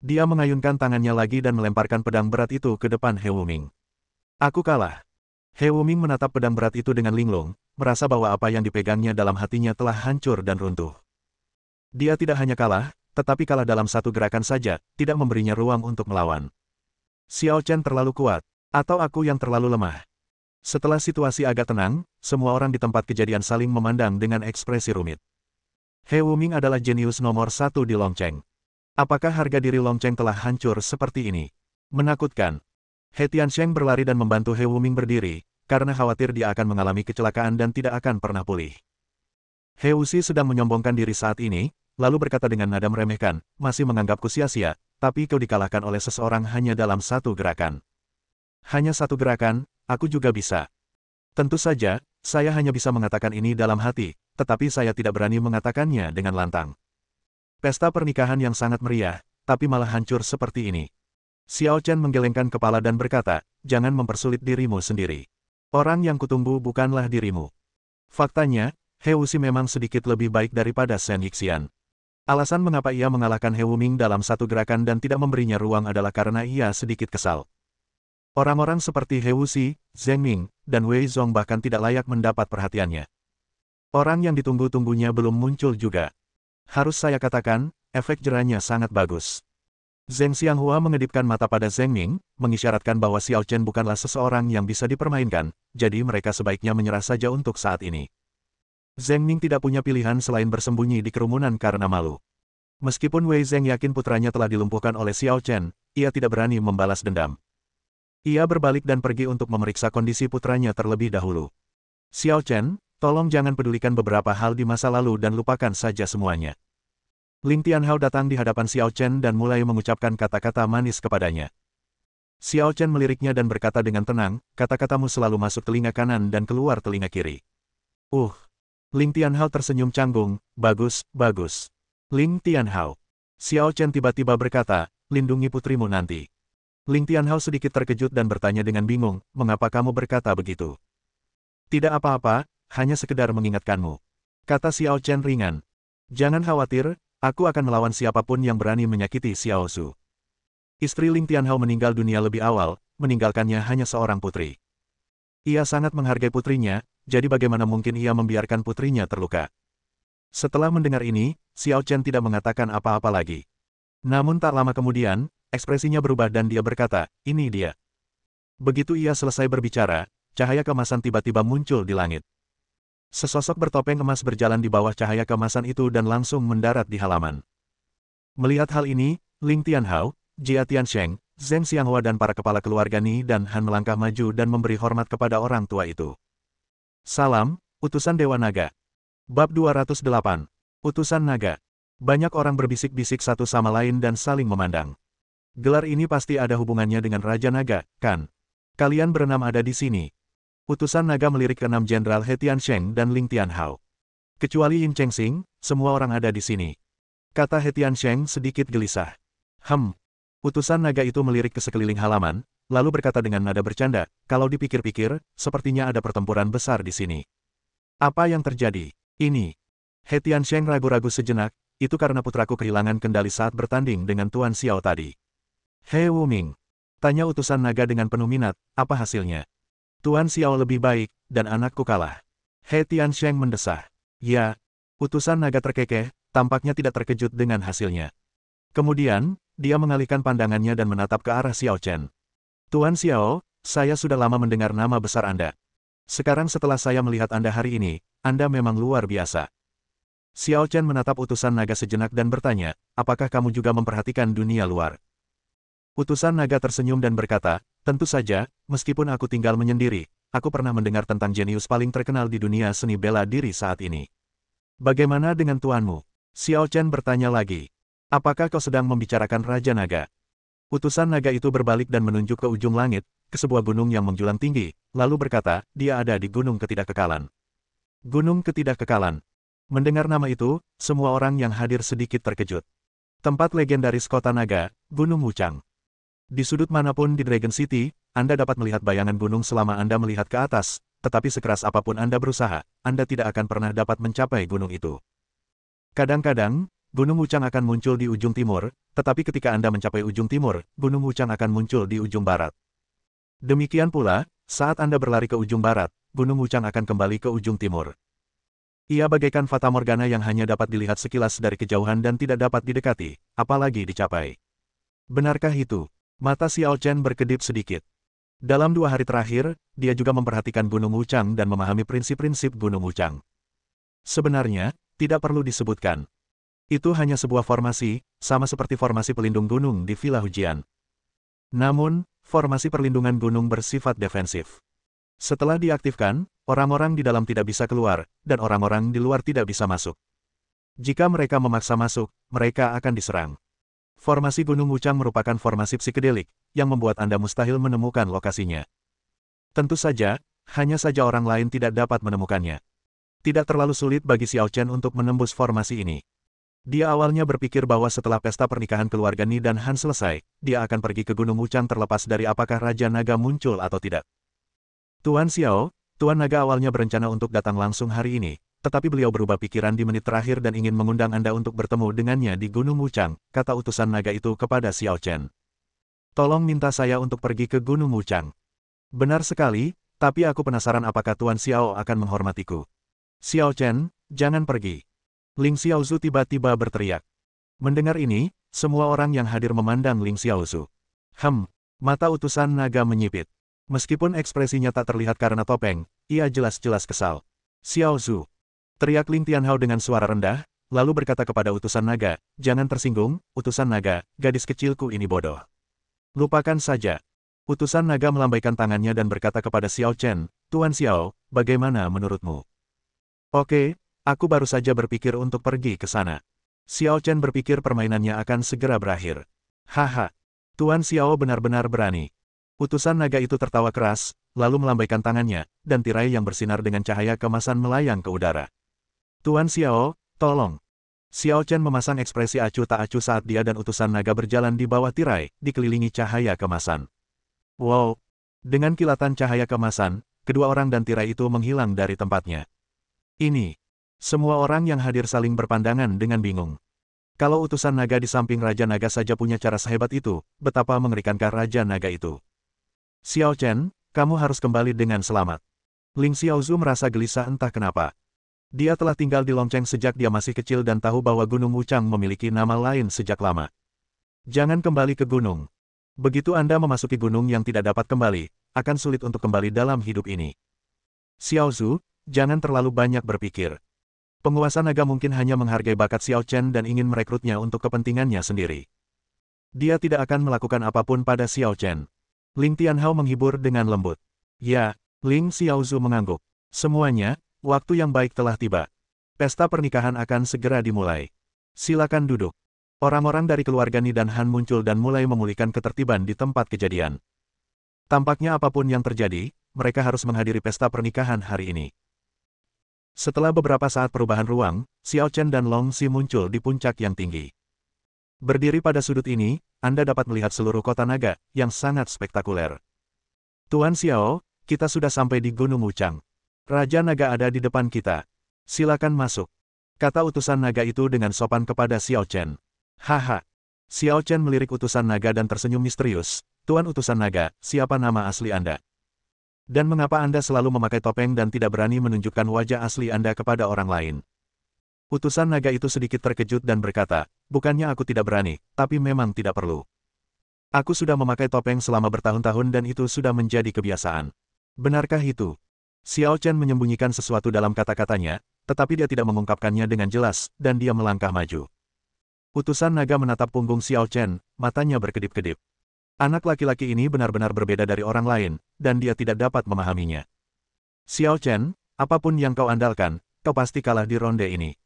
Dia mengayunkan tangannya lagi dan melemparkan pedang berat itu ke depan He Wuming. Aku kalah. He Wuming menatap pedang berat itu dengan linglung, merasa bahwa apa yang dipegangnya dalam hatinya telah hancur dan runtuh. Dia tidak hanya kalah, tetapi kalah dalam satu gerakan saja, tidak memberinya ruang untuk melawan. Xiao Chen terlalu kuat, atau aku yang terlalu lemah. Setelah situasi agak tenang, semua orang di tempat kejadian saling memandang dengan ekspresi rumit. He Wuming adalah jenius nomor 1 di Long Cheng. Apakah harga diri Long Cheng telah hancur seperti ini? Menakutkan. He Tiansheng berlari dan membantu He Wuming berdiri, karena khawatir dia akan mengalami kecelakaan dan tidak akan pernah pulih. He Wuxi sedang menyombongkan diri saat ini, lalu berkata dengan nada meremehkan, masih menganggapku sia-sia, tapi kau dikalahkan oleh seseorang hanya dalam satu gerakan. Hanya satu gerakan, aku juga bisa. Tentu saja, saya hanya bisa mengatakan ini dalam hati, tetapi saya tidak berani mengatakannya dengan lantang. Pesta pernikahan yang sangat meriah, tapi malah hancur seperti ini. Xiao Chen menggelengkan kepala dan berkata, jangan mempersulit dirimu sendiri. Orang yang kutunggu bukanlah dirimu. Faktanya, He Wuxi memang sedikit lebih baik daripada Shen Yixian. Alasan mengapa ia mengalahkan He Wuming dalam satu gerakan dan tidak memberinya ruang adalah karena ia sedikit kesal. Orang-orang seperti He Wuxi, Zheng Ming, dan Wei Zong bahkan tidak layak mendapat perhatiannya. Orang yang ditunggu-tunggunya belum muncul juga. Harus saya katakan, efek jerahnya sangat bagus. Zheng Xianghua mengedipkan mata pada Zheng Ming, mengisyaratkan bahwa Xiao Chen bukanlah seseorang yang bisa dipermainkan, jadi mereka sebaiknya menyerah saja untuk saat ini. Zheng Ming tidak punya pilihan selain bersembunyi di kerumunan karena malu. Meskipun Wei Zheng yakin putranya telah dilumpuhkan oleh Xiao Chen, ia tidak berani membalas dendam. Ia berbalik dan pergi untuk memeriksa kondisi putranya terlebih dahulu. Xiao Chen, tolong jangan pedulikan beberapa hal di masa lalu dan lupakan saja semuanya. Ling Tianhao datang di hadapan Xiao Chen dan mulai mengucapkan kata-kata manis kepadanya. Xiao Chen meliriknya dan berkata dengan tenang, kata-katamu selalu masuk telinga kanan dan keluar telinga kiri. Ling Tianhao tersenyum canggung, bagus, bagus. Ling Tianhao. Xiao Chen tiba-tiba berkata, lindungi putrimu nanti. Ling Tianhao sedikit terkejut dan bertanya dengan bingung, mengapa kamu berkata begitu? Tidak apa-apa, hanya sekedar mengingatkanmu. Kata Xiao Chen ringan. Jangan khawatir, aku akan melawan siapapun yang berani menyakiti Xiao Zhu. Istri Ling Tianhao meninggal dunia lebih awal, meninggalkannya hanya seorang putri. Ia sangat menghargai putrinya, jadi bagaimana mungkin ia membiarkan putrinya terluka? Setelah mendengar ini, Xiao Chen tidak mengatakan apa-apa lagi. Namun tak lama kemudian, ekspresinya berubah dan dia berkata, ini dia. Begitu ia selesai berbicara, cahaya keemasan tiba-tiba muncul di langit. Sesosok bertopeng emas berjalan di bawah cahaya keemasan itu dan langsung mendarat di halaman. Melihat hal ini, Ling Tianhao, Jia Tiansheng, Zheng Xianghua dan para kepala keluarga Ni dan Han melangkah maju dan memberi hormat kepada orang tua itu. Salam, utusan Dewa Naga. Bab 208. Utusan Naga. Banyak orang berbisik-bisik satu sama lain dan saling memandang. Gelar ini pasti ada hubungannya dengan Raja Naga, kan? Kalian berenam ada di sini. Utusan Naga melirik ke 6 Jenderal He Tiansheng dan Ling Tianhao. Kecuali Yin Chengxing, semua orang ada di sini. Kata He Tiansheng sedikit gelisah. Utusan Naga itu melirik ke sekeliling halaman, lalu berkata dengan nada bercanda, kalau dipikir-pikir, sepertinya ada pertempuran besar di sini. Apa yang terjadi? Ini. He Tiansheng ragu-ragu sejenak, itu karena putraku kehilangan kendali saat bertanding dengan Tuan Xiao tadi. He Wuming. Tanya utusan Naga dengan penuh minat, apa hasilnya? Tuan Xiao lebih baik, dan anakku kalah. He Tiansheng mendesah. Ya. Utusan Naga terkekeh, tampaknya tidak terkejut dengan hasilnya. Kemudian, dia mengalihkan pandangannya dan menatap ke arah Xiao Chen. Tuan Xiao, saya sudah lama mendengar nama besar Anda. Sekarang setelah saya melihat Anda hari ini, Anda memang luar biasa. Xiao Chen menatap utusan Naga sejenak dan bertanya, apakah kamu juga memperhatikan dunia luar? Utusan Naga tersenyum dan berkata, tentu saja, meskipun aku tinggal menyendiri, aku pernah mendengar tentang jenius paling terkenal di dunia seni bela diri saat ini. Bagaimana dengan tuanmu? Xiao Chen bertanya lagi. Apakah kau sedang membicarakan Raja Naga? Utusan Naga itu berbalik dan menunjuk ke ujung langit, ke sebuah gunung yang menjulang tinggi, lalu berkata, dia ada di Gunung Ketidakkekalan. Gunung Ketidakkekalan. Mendengar nama itu, semua orang yang hadir sedikit terkejut. Tempat legendaris kota naga, Gunung Wuchang. Di sudut manapun di Dragon City, Anda dapat melihat bayangan gunung selama Anda melihat ke atas, tetapi sekeras apapun Anda berusaha, Anda tidak akan pernah dapat mencapai gunung itu. Kadang-kadang, Gunung Wuchang akan muncul di ujung timur, tetapi ketika Anda mencapai ujung timur, Gunung Wuchang akan muncul di ujung barat. Demikian pula, saat Anda berlari ke ujung barat, Gunung Wuchang akan kembali ke ujung timur. Ia bagaikan fata morgana yang hanya dapat dilihat sekilas dari kejauhan dan tidak dapat didekati, apalagi dicapai. Benarkah itu? Mata Xiao Chen berkedip sedikit. Dalam 2 hari terakhir, dia juga memperhatikan Gunung Wuchang dan memahami prinsip-prinsip Gunung Wuchang. Sebenarnya, tidak perlu disebutkan. Itu hanya sebuah formasi, sama seperti formasi pelindung gunung di Villa Hujian. Namun, formasi perlindungan gunung bersifat defensif. Setelah diaktifkan, orang-orang di dalam tidak bisa keluar, dan orang-orang di luar tidak bisa masuk. Jika mereka memaksa masuk, mereka akan diserang. Formasi Gunung Wuchang merupakan formasi psikedelik, yang membuat Anda mustahil menemukan lokasinya. Tentu saja, hanya saja orang lain tidak dapat menemukannya. Tidak terlalu sulit bagi Xiao Chen untuk menembus formasi ini. Dia awalnya berpikir bahwa setelah pesta pernikahan keluarga Ni dan Han selesai, dia akan pergi ke Gunung Wuchang terlepas dari apakah Raja Naga muncul atau tidak. Tuan Xiao, Tuan Naga awalnya berencana untuk datang langsung hari ini, tetapi beliau berubah pikiran di menit terakhir dan ingin mengundang Anda untuk bertemu dengannya di Gunung Wuchang, kata utusan naga itu kepada Xiao Chen. Tolong minta saya untuk pergi ke Gunung Wuchang. Benar sekali, tapi aku penasaran apakah Tuan Xiao akan menghormatiku. Xiao Chen, jangan pergi. Ling Xiaozu tiba-tiba berteriak. Mendengar ini, semua orang yang hadir memandang Ling Xiaozu. Mata utusan naga menyipit. Meskipun ekspresinya tak terlihat karena topeng, ia jelas-jelas kesal. Xiaozu. Teriak Ling Tianhao dengan suara rendah, lalu berkata kepada utusan naga, jangan tersinggung, utusan naga, gadis kecilku ini bodoh. Lupakan saja. Utusan naga melambaikan tangannya dan berkata kepada Xiao Chen, Tuan Xiao, bagaimana menurutmu? Oke, aku baru saja berpikir untuk pergi ke sana. Xiao Chen berpikir permainannya akan segera berakhir. Haha, Tuan Xiao benar-benar berani. Utusan naga itu tertawa keras, lalu melambaikan tangannya, dan tirai yang bersinar dengan cahaya kemasan melayang ke udara. Tuan Xiao, tolong. Xiao Chen memasang ekspresi acuh tak acuh saat dia dan utusan naga berjalan di bawah tirai, dikelilingi cahaya kemasan. Wow! Dengan kilatan cahaya kemasan, kedua orang dan tirai itu menghilang dari tempatnya. Ini. Semua orang yang hadir saling berpandangan dengan bingung. Kalau utusan naga di samping Raja Naga saja punya cara sehebat itu, betapa mengerikankah Raja Naga itu? Xiao Chen, kamu harus kembali dengan selamat. Ling Xiaozu merasa gelisah entah kenapa. Dia telah tinggal di Longcheng sejak dia masih kecil dan tahu bahwa Gunung Wuchang memiliki nama lain sejak lama. Jangan kembali ke gunung. Begitu Anda memasuki gunung yang tidak dapat kembali, akan sulit untuk kembali dalam hidup ini. Xiaozu, jangan terlalu banyak berpikir. Penguasa naga mungkin hanya menghargai bakat Xiao Chen dan ingin merekrutnya untuk kepentingannya sendiri. Dia tidak akan melakukan apapun pada Xiao Chen. Ling Tianhao menghibur dengan lembut. Ya, Ling Xiaozu mengangguk. Semuanya, waktu yang baik telah tiba. Pesta pernikahan akan segera dimulai. Silakan duduk. Orang-orang dari keluarga Ni dan Han muncul dan mulai memulihkan ketertiban di tempat kejadian. Tampaknya apapun yang terjadi, mereka harus menghadiri pesta pernikahan hari ini. Setelah beberapa saat perubahan ruang, Xiao Chen dan Long Xi muncul di puncak yang tinggi. Berdiri pada sudut ini, Anda dapat melihat seluruh kota naga, yang sangat spektakuler. Tuan Xiao, kita sudah sampai di Gunung Wuchang. Raja Naga ada di depan kita. Silakan masuk. Kata utusan naga itu dengan sopan kepada Xiao Chen. Haha. Xiao Chen melirik utusan naga dan tersenyum misterius. Tuan utusan naga, siapa nama asli Anda? Dan mengapa Anda selalu memakai topeng dan tidak berani menunjukkan wajah asli Anda kepada orang lain? Utusan naga itu sedikit terkejut dan berkata, bukannya aku tidak berani, tapi memang tidak perlu. Aku sudah memakai topeng selama bertahun-tahun dan itu sudah menjadi kebiasaan. Benarkah itu? Xiao Chen menyembunyikan sesuatu dalam kata-katanya, tetapi dia tidak mengungkapkannya dengan jelas, dan dia melangkah maju. Utusan naga menatap punggung Xiao Chen, matanya berkedip-kedip. Anak laki-laki ini benar-benar berbeda dari orang lain, dan dia tidak dapat memahaminya. Xiao Chen, apapun yang kau andalkan, kau pasti kalah di ronde ini.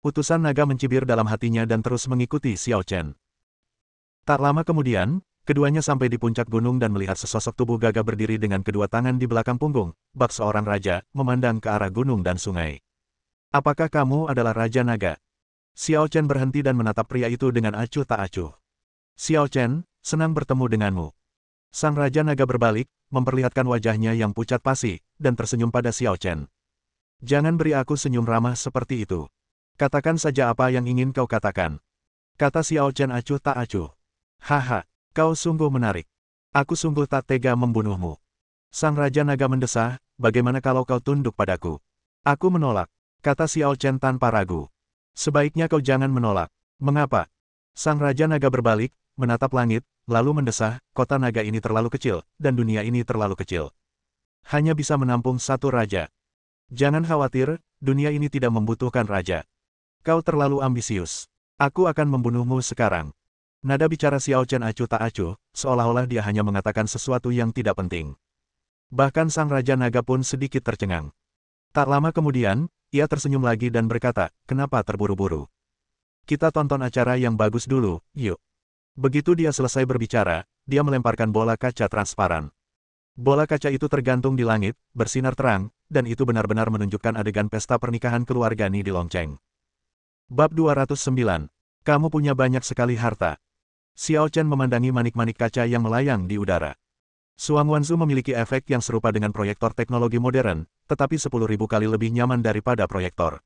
Utusan naga mencibir dalam hatinya dan terus mengikuti Xiao Chen. Tak lama kemudian, keduanya sampai di puncak gunung dan melihat sesosok tubuh gagah berdiri dengan kedua tangan di belakang punggung, bak seorang raja, memandang ke arah gunung dan sungai. Apakah kamu adalah Raja Naga? Xiao Chen berhenti dan menatap pria itu dengan acuh tak acuh. Xiao Chen, senang bertemu denganmu. Sang Raja Naga berbalik, memperlihatkan wajahnya yang pucat pasi, dan tersenyum pada Xiao Chen. Jangan beri aku senyum ramah seperti itu. Katakan saja apa yang ingin kau katakan. Kata Xiao Chen acuh tak acuh. Haha. Kau sungguh menarik. Aku sungguh tak tega membunuhmu. Sang Raja Naga mendesah, bagaimana kalau kau tunduk padaku? Aku menolak, kata Xiao Chen tanpa ragu. Sebaiknya kau jangan menolak. Mengapa? Sang Raja Naga berbalik, menatap langit, lalu mendesah, kota naga ini terlalu kecil, dan dunia ini terlalu kecil. Hanya bisa menampung satu raja. Jangan khawatir, dunia ini tidak membutuhkan raja. Kau terlalu ambisius. Aku akan membunuhmu sekarang. Nada bicara Xiao Chen acuh tak acuh, seolah-olah dia hanya mengatakan sesuatu yang tidak penting. Bahkan sang Raja Naga pun sedikit tercengang. Tak lama kemudian, ia tersenyum lagi dan berkata, kenapa terburu-buru? Kita tonton acara yang bagus dulu, yuk. Begitu dia selesai berbicara, dia melemparkan bola kaca transparan. Bola kaca itu tergantung di langit, bersinar terang, dan itu benar-benar menunjukkan adegan pesta pernikahan keluarga Ni di Longcheng. Bab 209. Kamu punya banyak sekali harta. Xiao Chen memandangi manik-manik kaca yang melayang di udara. Suang Wanzu memiliki efek yang serupa dengan proyektor teknologi modern, tetapi 10.000 kali lebih nyaman daripada proyektor.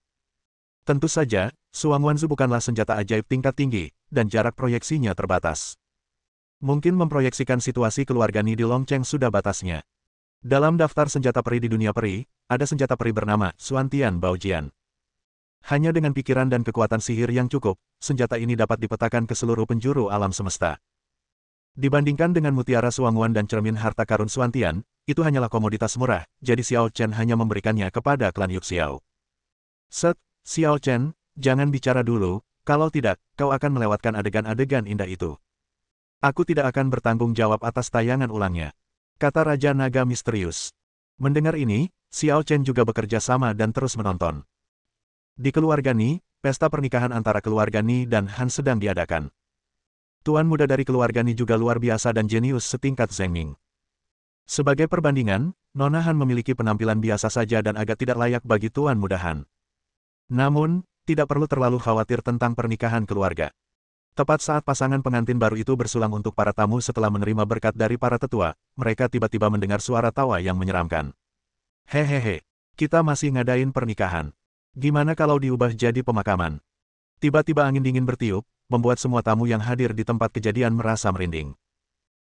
Tentu saja, Suang Wanzu bukanlah senjata ajaib tingkat tinggi, dan jarak proyeksinya terbatas. Mungkin memproyeksikan situasi keluarga Ni di Longcheng sudah batasnya. Dalam daftar senjata peri di dunia peri, ada senjata peri bernama Xuantian Baojian. Hanya dengan pikiran dan kekuatan sihir yang cukup, senjata ini dapat dipetakan ke seluruh penjuru alam semesta. Dibandingkan dengan mutiara Suangwan dan cermin harta karun Xuantian, itu hanyalah komoditas murah, jadi Xiao Chen hanya memberikannya kepada klan Yuxiao. Set, Xiao Chen, jangan bicara dulu, kalau tidak, kau akan melewatkan adegan-adegan indah itu. Aku tidak akan bertanggung jawab atas tayangan ulangnya, kata Raja Naga misterius. Mendengar ini, Xiao Chen juga bekerja sama dan terus menonton. Di keluarga Ni, pesta pernikahan antara keluarga Ni dan Han sedang diadakan. Tuan muda dari keluarga Ni juga luar biasa dan jenius setingkat Zheng Ming. Sebagai perbandingan, Nona Han memiliki penampilan biasa saja dan agak tidak layak bagi Tuan muda Han. Namun, tidak perlu terlalu khawatir tentang pernikahan keluarga. Tepat saat pasangan pengantin baru itu bersulang untuk para tamu setelah menerima berkat dari para tetua, mereka tiba-tiba mendengar suara tawa yang menyeramkan. Hehehe, kita masih ngadain pernikahan. Gimana kalau diubah jadi pemakaman? Tiba-tiba angin dingin bertiup, membuat semua tamu yang hadir di tempat kejadian merasa merinding.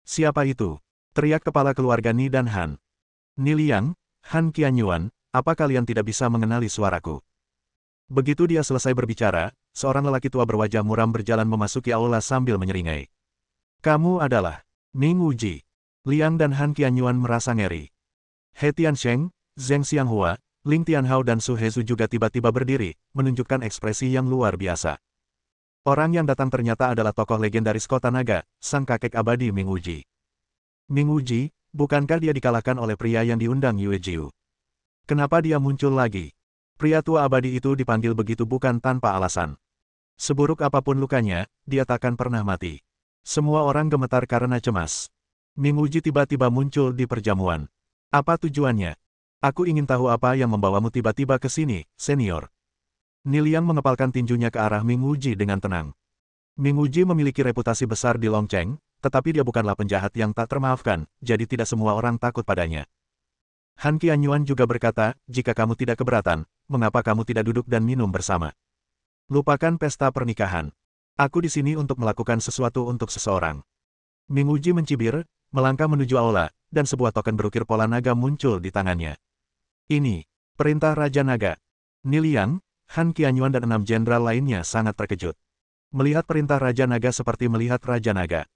Siapa itu? Teriak kepala keluarga Ni dan Han. Ni Liang, Han Qianyuan, apa kalian tidak bisa mengenali suaraku? Begitu dia selesai berbicara, seorang lelaki tua berwajah muram berjalan memasuki aula sambil menyeringai. Kamu adalah Ming Wuji. Liang dan Han Qianyuan merasa ngeri. He Tiansheng, Zheng Xianghua, Ling Tianhao dan Su Hezu juga tiba-tiba berdiri, menunjukkan ekspresi yang luar biasa. Orang yang datang ternyata adalah tokoh legendaris kota naga, sang kakek abadi Ming Wuji. Ming Wuji, bukankah dia dikalahkan oleh pria yang diundang Yue Jiu? Kenapa dia muncul lagi? Pria tua abadi itu dipanggil begitu bukan tanpa alasan. Seburuk apapun lukanya, dia takkan pernah mati. Semua orang gemetar karena cemas. Ming Wuji tiba-tiba muncul di perjamuan. Apa tujuannya? Aku ingin tahu apa yang membawamu tiba-tiba ke sini, senior. Ni Liang mengepalkan tinjunya ke arah Ming Wuji dengan tenang. Ming Wuji memiliki reputasi besar di Longcheng, tetapi dia bukanlah penjahat yang tak termaafkan, jadi tidak semua orang takut padanya. Han Qianyuan juga berkata, jika kamu tidak keberatan, mengapa kamu tidak duduk dan minum bersama? Lupakan pesta pernikahan. Aku di sini untuk melakukan sesuatu untuk seseorang. Ming Wuji mencibir, melangkah menuju aula, dan sebuah token berukir pola naga muncul di tangannya. Ini, perintah Raja Naga. Ni Liang, Han Qianyuan dan 6 jenderal lainnya sangat terkejut. Melihat perintah Raja Naga seperti melihat Raja Naga.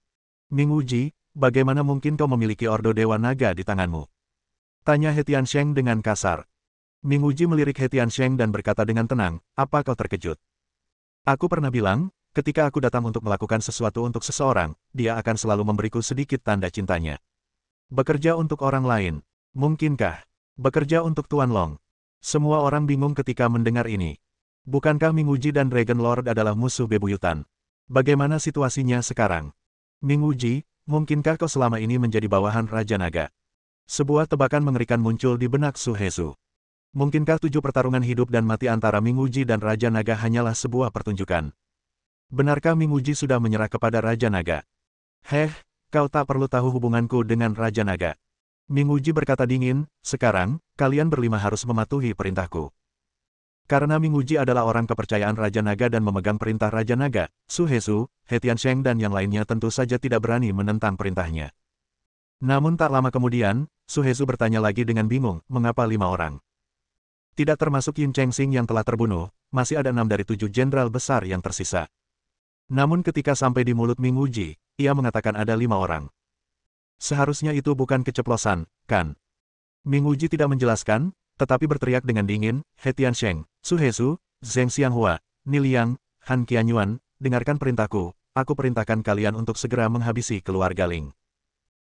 Ming Wuji, bagaimana mungkin kau memiliki Ordo Dewa Naga di tanganmu? Tanya He Tiansheng dengan kasar. Ming Wuji melirik He Tiansheng dan berkata dengan tenang, apa kau terkejut? Aku pernah bilang, ketika aku datang untuk melakukan sesuatu untuk seseorang, dia akan selalu memberiku sedikit tanda cintanya. Bekerja untuk orang lain. Mungkinkah? Bekerja untuk Tuan Long. Semua orang bingung ketika mendengar ini. Bukankah Ming Wuji dan Dragon Lord adalah musuh bebuyutan? Bagaimana situasinya sekarang? Ming Wuji, mungkinkah kau selama ini menjadi bawahan Raja Naga? Sebuah tebakan mengerikan muncul di benak Su Hezu. Mungkinkah 7 pertarungan hidup dan mati antara Ming Wuji dan Raja Naga hanyalah sebuah pertunjukan? Benarkah Ming Wuji sudah menyerah kepada Raja Naga? Heh, kau tak perlu tahu hubunganku dengan Raja Naga. Ming Wuji berkata dingin, sekarang, kalian berlima harus mematuhi perintahku. Karena Ming Wuji adalah orang kepercayaan Raja Naga dan memegang perintah Raja Naga, Su Hezu, He Tiansheng dan yang lainnya tentu saja tidak berani menentang perintahnya. Namun tak lama kemudian, Su Hezu bertanya lagi dengan bingung, mengapa 5 orang? Tidak termasuk Yin Chengxing yang telah terbunuh, masih ada 6 dari 7 jenderal besar yang tersisa. Namun ketika sampai di mulut Ming Wuji, ia mengatakan ada 5 orang. Seharusnya itu bukan keceplosan, kan? Ming Wuji tidak menjelaskan, tetapi berteriak dengan dingin, He Tiansheng, Su Hezu, Zheng Xianghua, Ni Liang, Han Qianyuan, dengarkan perintahku, aku perintahkan kalian untuk segera menghabisi keluarga Ling.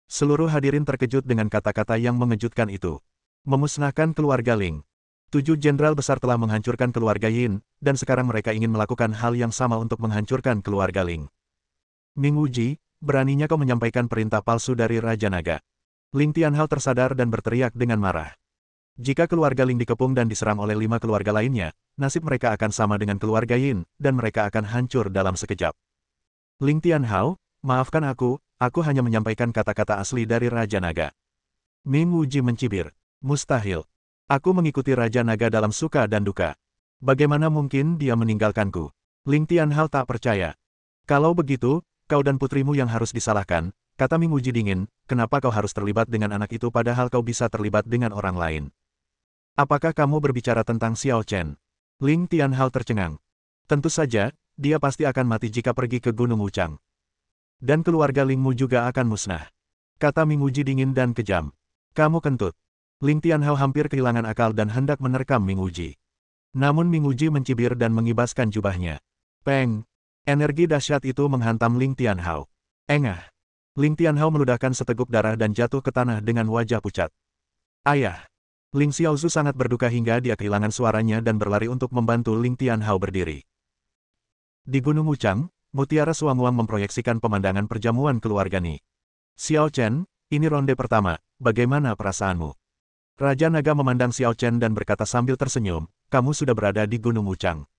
Seluruh hadirin terkejut dengan kata-kata yang mengejutkan itu. Memusnahkan keluarga Ling. 7 jenderal besar telah menghancurkan keluarga Yin, dan sekarang mereka ingin melakukan hal yang sama untuk menghancurkan keluarga Ling. Ming Wuji, beraninya kau menyampaikan perintah palsu dari Raja Naga. Ling Tianhao tersadar dan berteriak dengan marah. Jika keluarga Ling dikepung dan diserang oleh 5 keluarga lainnya, nasib mereka akan sama dengan keluarga Yin, dan mereka akan hancur dalam sekejap. Ling Tianhao, maafkan aku hanya menyampaikan kata-kata asli dari Raja Naga. Ming Wuji mencibir. Mustahil. Aku mengikuti Raja Naga dalam suka dan duka. Bagaimana mungkin dia meninggalkanku? Ling Tianhao tak percaya. Kalau begitu, kau dan putrimu yang harus disalahkan, kata Ming Wuji dingin, kenapa kau harus terlibat dengan anak itu padahal kau bisa terlibat dengan orang lain? Apakah kamu berbicara tentang Xiao Chen? Ling Tianhao tercengang. Tentu saja, dia pasti akan mati jika pergi ke Gunung Wuchang. Dan keluarga Lingmu juga akan musnah. Kata Ming Wuji dingin dan kejam. Kamu kentut. Ling Tianhao hampir kehilangan akal dan hendak menerkam Ming Wuji. Namun Ming Wuji mencibir dan mengibaskan jubahnya. Peng! Energi dahsyat itu menghantam Ling Tianhao. Engah! Ling Tianhao meludahkan seteguk darah dan jatuh ke tanah dengan wajah pucat. Ayah! Ling Xiaozu sangat berduka hingga dia kehilangan suaranya dan berlari untuk membantu Ling Tianhao berdiri. Di Gunung Wuchang, Mutiara Suangwang memproyeksikan pemandangan perjamuan keluarga Ni. Xiao Chen, ini ronde pertama, bagaimana perasaanmu? Raja Naga memandang Xiao Chen dan berkata sambil tersenyum, kamu sudah berada di Gunung Wuchang.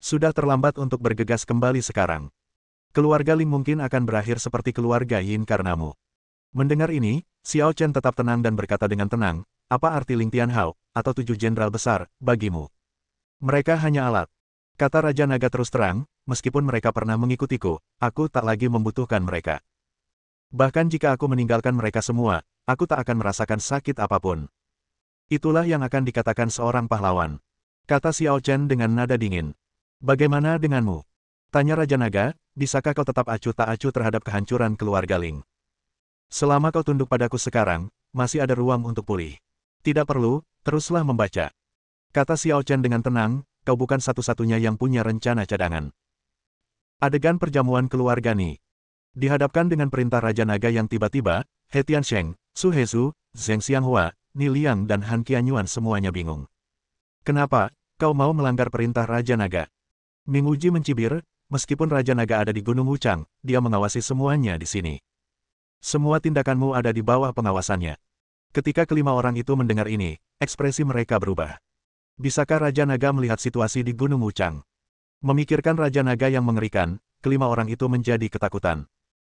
Sudah terlambat untuk bergegas kembali sekarang. Keluarga Ling mungkin akan berakhir seperti keluarga Yin karenamu. Mendengar ini, Xiao Chen tetap tenang dan berkata dengan tenang, apa arti Ling Tianhao, atau 7 jenderal besar, bagimu? Mereka hanya alat. Kata Raja Naga terus terang, meskipun mereka pernah mengikutiku, aku tak lagi membutuhkan mereka. Bahkan jika aku meninggalkan mereka semua, aku tak akan merasakan sakit apapun. Itulah yang akan dikatakan seorang pahlawan. Kata Xiao Chen dengan nada dingin. Bagaimana denganmu? Tanya Raja Naga, bisakah kau tetap acuh tak acuh terhadap kehancuran keluarga Ling? Selama kau tunduk padaku sekarang, masih ada ruang untuk pulih. Tidak perlu, teruslah membaca. Kata Xiao Chen dengan tenang, kau bukan satu-satunya yang punya rencana cadangan. Adegan perjamuan keluarga Ni. Dihadapkan dengan perintah Raja Naga yang tiba-tiba, He Tiansheng, Su Hezu, Zheng Xianghua, Ni Liang dan Han Qianyuan semuanya bingung. Kenapa, kau mau melanggar perintah Raja Naga? Ming Wuji mencibir, meskipun Raja Naga ada di Gunung Wuchang, dia mengawasi semuanya di sini. Semua tindakanmu ada di bawah pengawasannya. Ketika kelima orang itu mendengar ini, ekspresi mereka berubah. Bisakah Raja Naga melihat situasi di Gunung Wuchang? Memikirkan Raja Naga yang mengerikan, kelima orang itu menjadi ketakutan.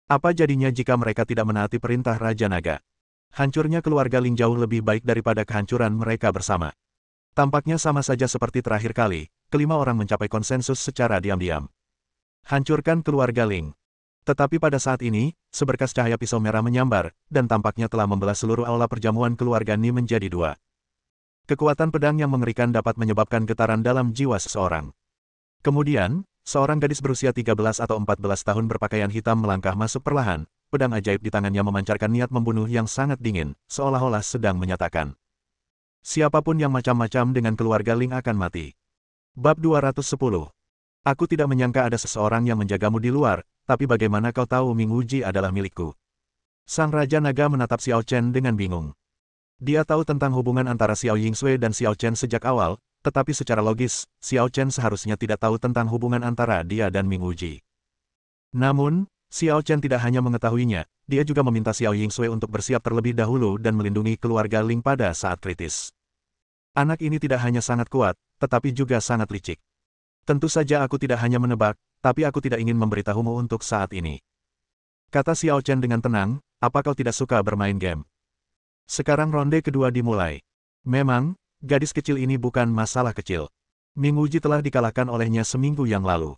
Apa jadinya jika mereka tidak menaati perintah Raja Naga? Hancurnya keluarga Ling jauh lebih baik daripada kehancuran mereka bersama. Tampaknya sama saja seperti terakhir kali, kelima orang mencapai konsensus secara diam-diam. Hancurkan keluarga Ling. Tetapi pada saat ini, seberkas cahaya pisau merah menyambar, dan tampaknya telah membelah seluruh aula perjamuan keluarga Ni menjadi dua. Kekuatan pedang yang mengerikan dapat menyebabkan getaran dalam jiwa seseorang. Kemudian, seorang gadis berusia 13 atau 14 tahun berpakaian hitam melangkah masuk perlahan, pedang ajaib di tangannya memancarkan niat membunuh yang sangat dingin, seolah-olah sedang menyatakan. Siapapun yang macam-macam dengan keluarga Ling akan mati. Bab 210. Aku tidak menyangka ada seseorang yang menjagamu di luar, tapi bagaimana kau tahu Ming Wuji adalah milikku? Sang Raja Naga menatap Xiao Chen dengan bingung. Dia tahu tentang hubungan antara Xiao Yingsui dan Xiao Chen sejak awal, tetapi secara logis, Xiao Chen seharusnya tidak tahu tentang hubungan antara dia dan Ming Wuji. Namun, Xiao Chen tidak hanya mengetahuinya, dia juga meminta Xiao Yingsui untuk bersiap terlebih dahulu dan melindungi keluarga Ling pada saat kritis. Anak ini tidak hanya sangat kuat, tetapi juga sangat licik. Tentu saja aku tidak hanya menebak, tapi aku tidak ingin memberitahumu untuk saat ini. Kata Xiao Chen dengan tenang, apa kau tidak suka bermain game? Sekarang ronde kedua dimulai. Memang, gadis kecil ini bukan masalah kecil. Ming Wuji telah dikalahkan olehnya seminggu yang lalu.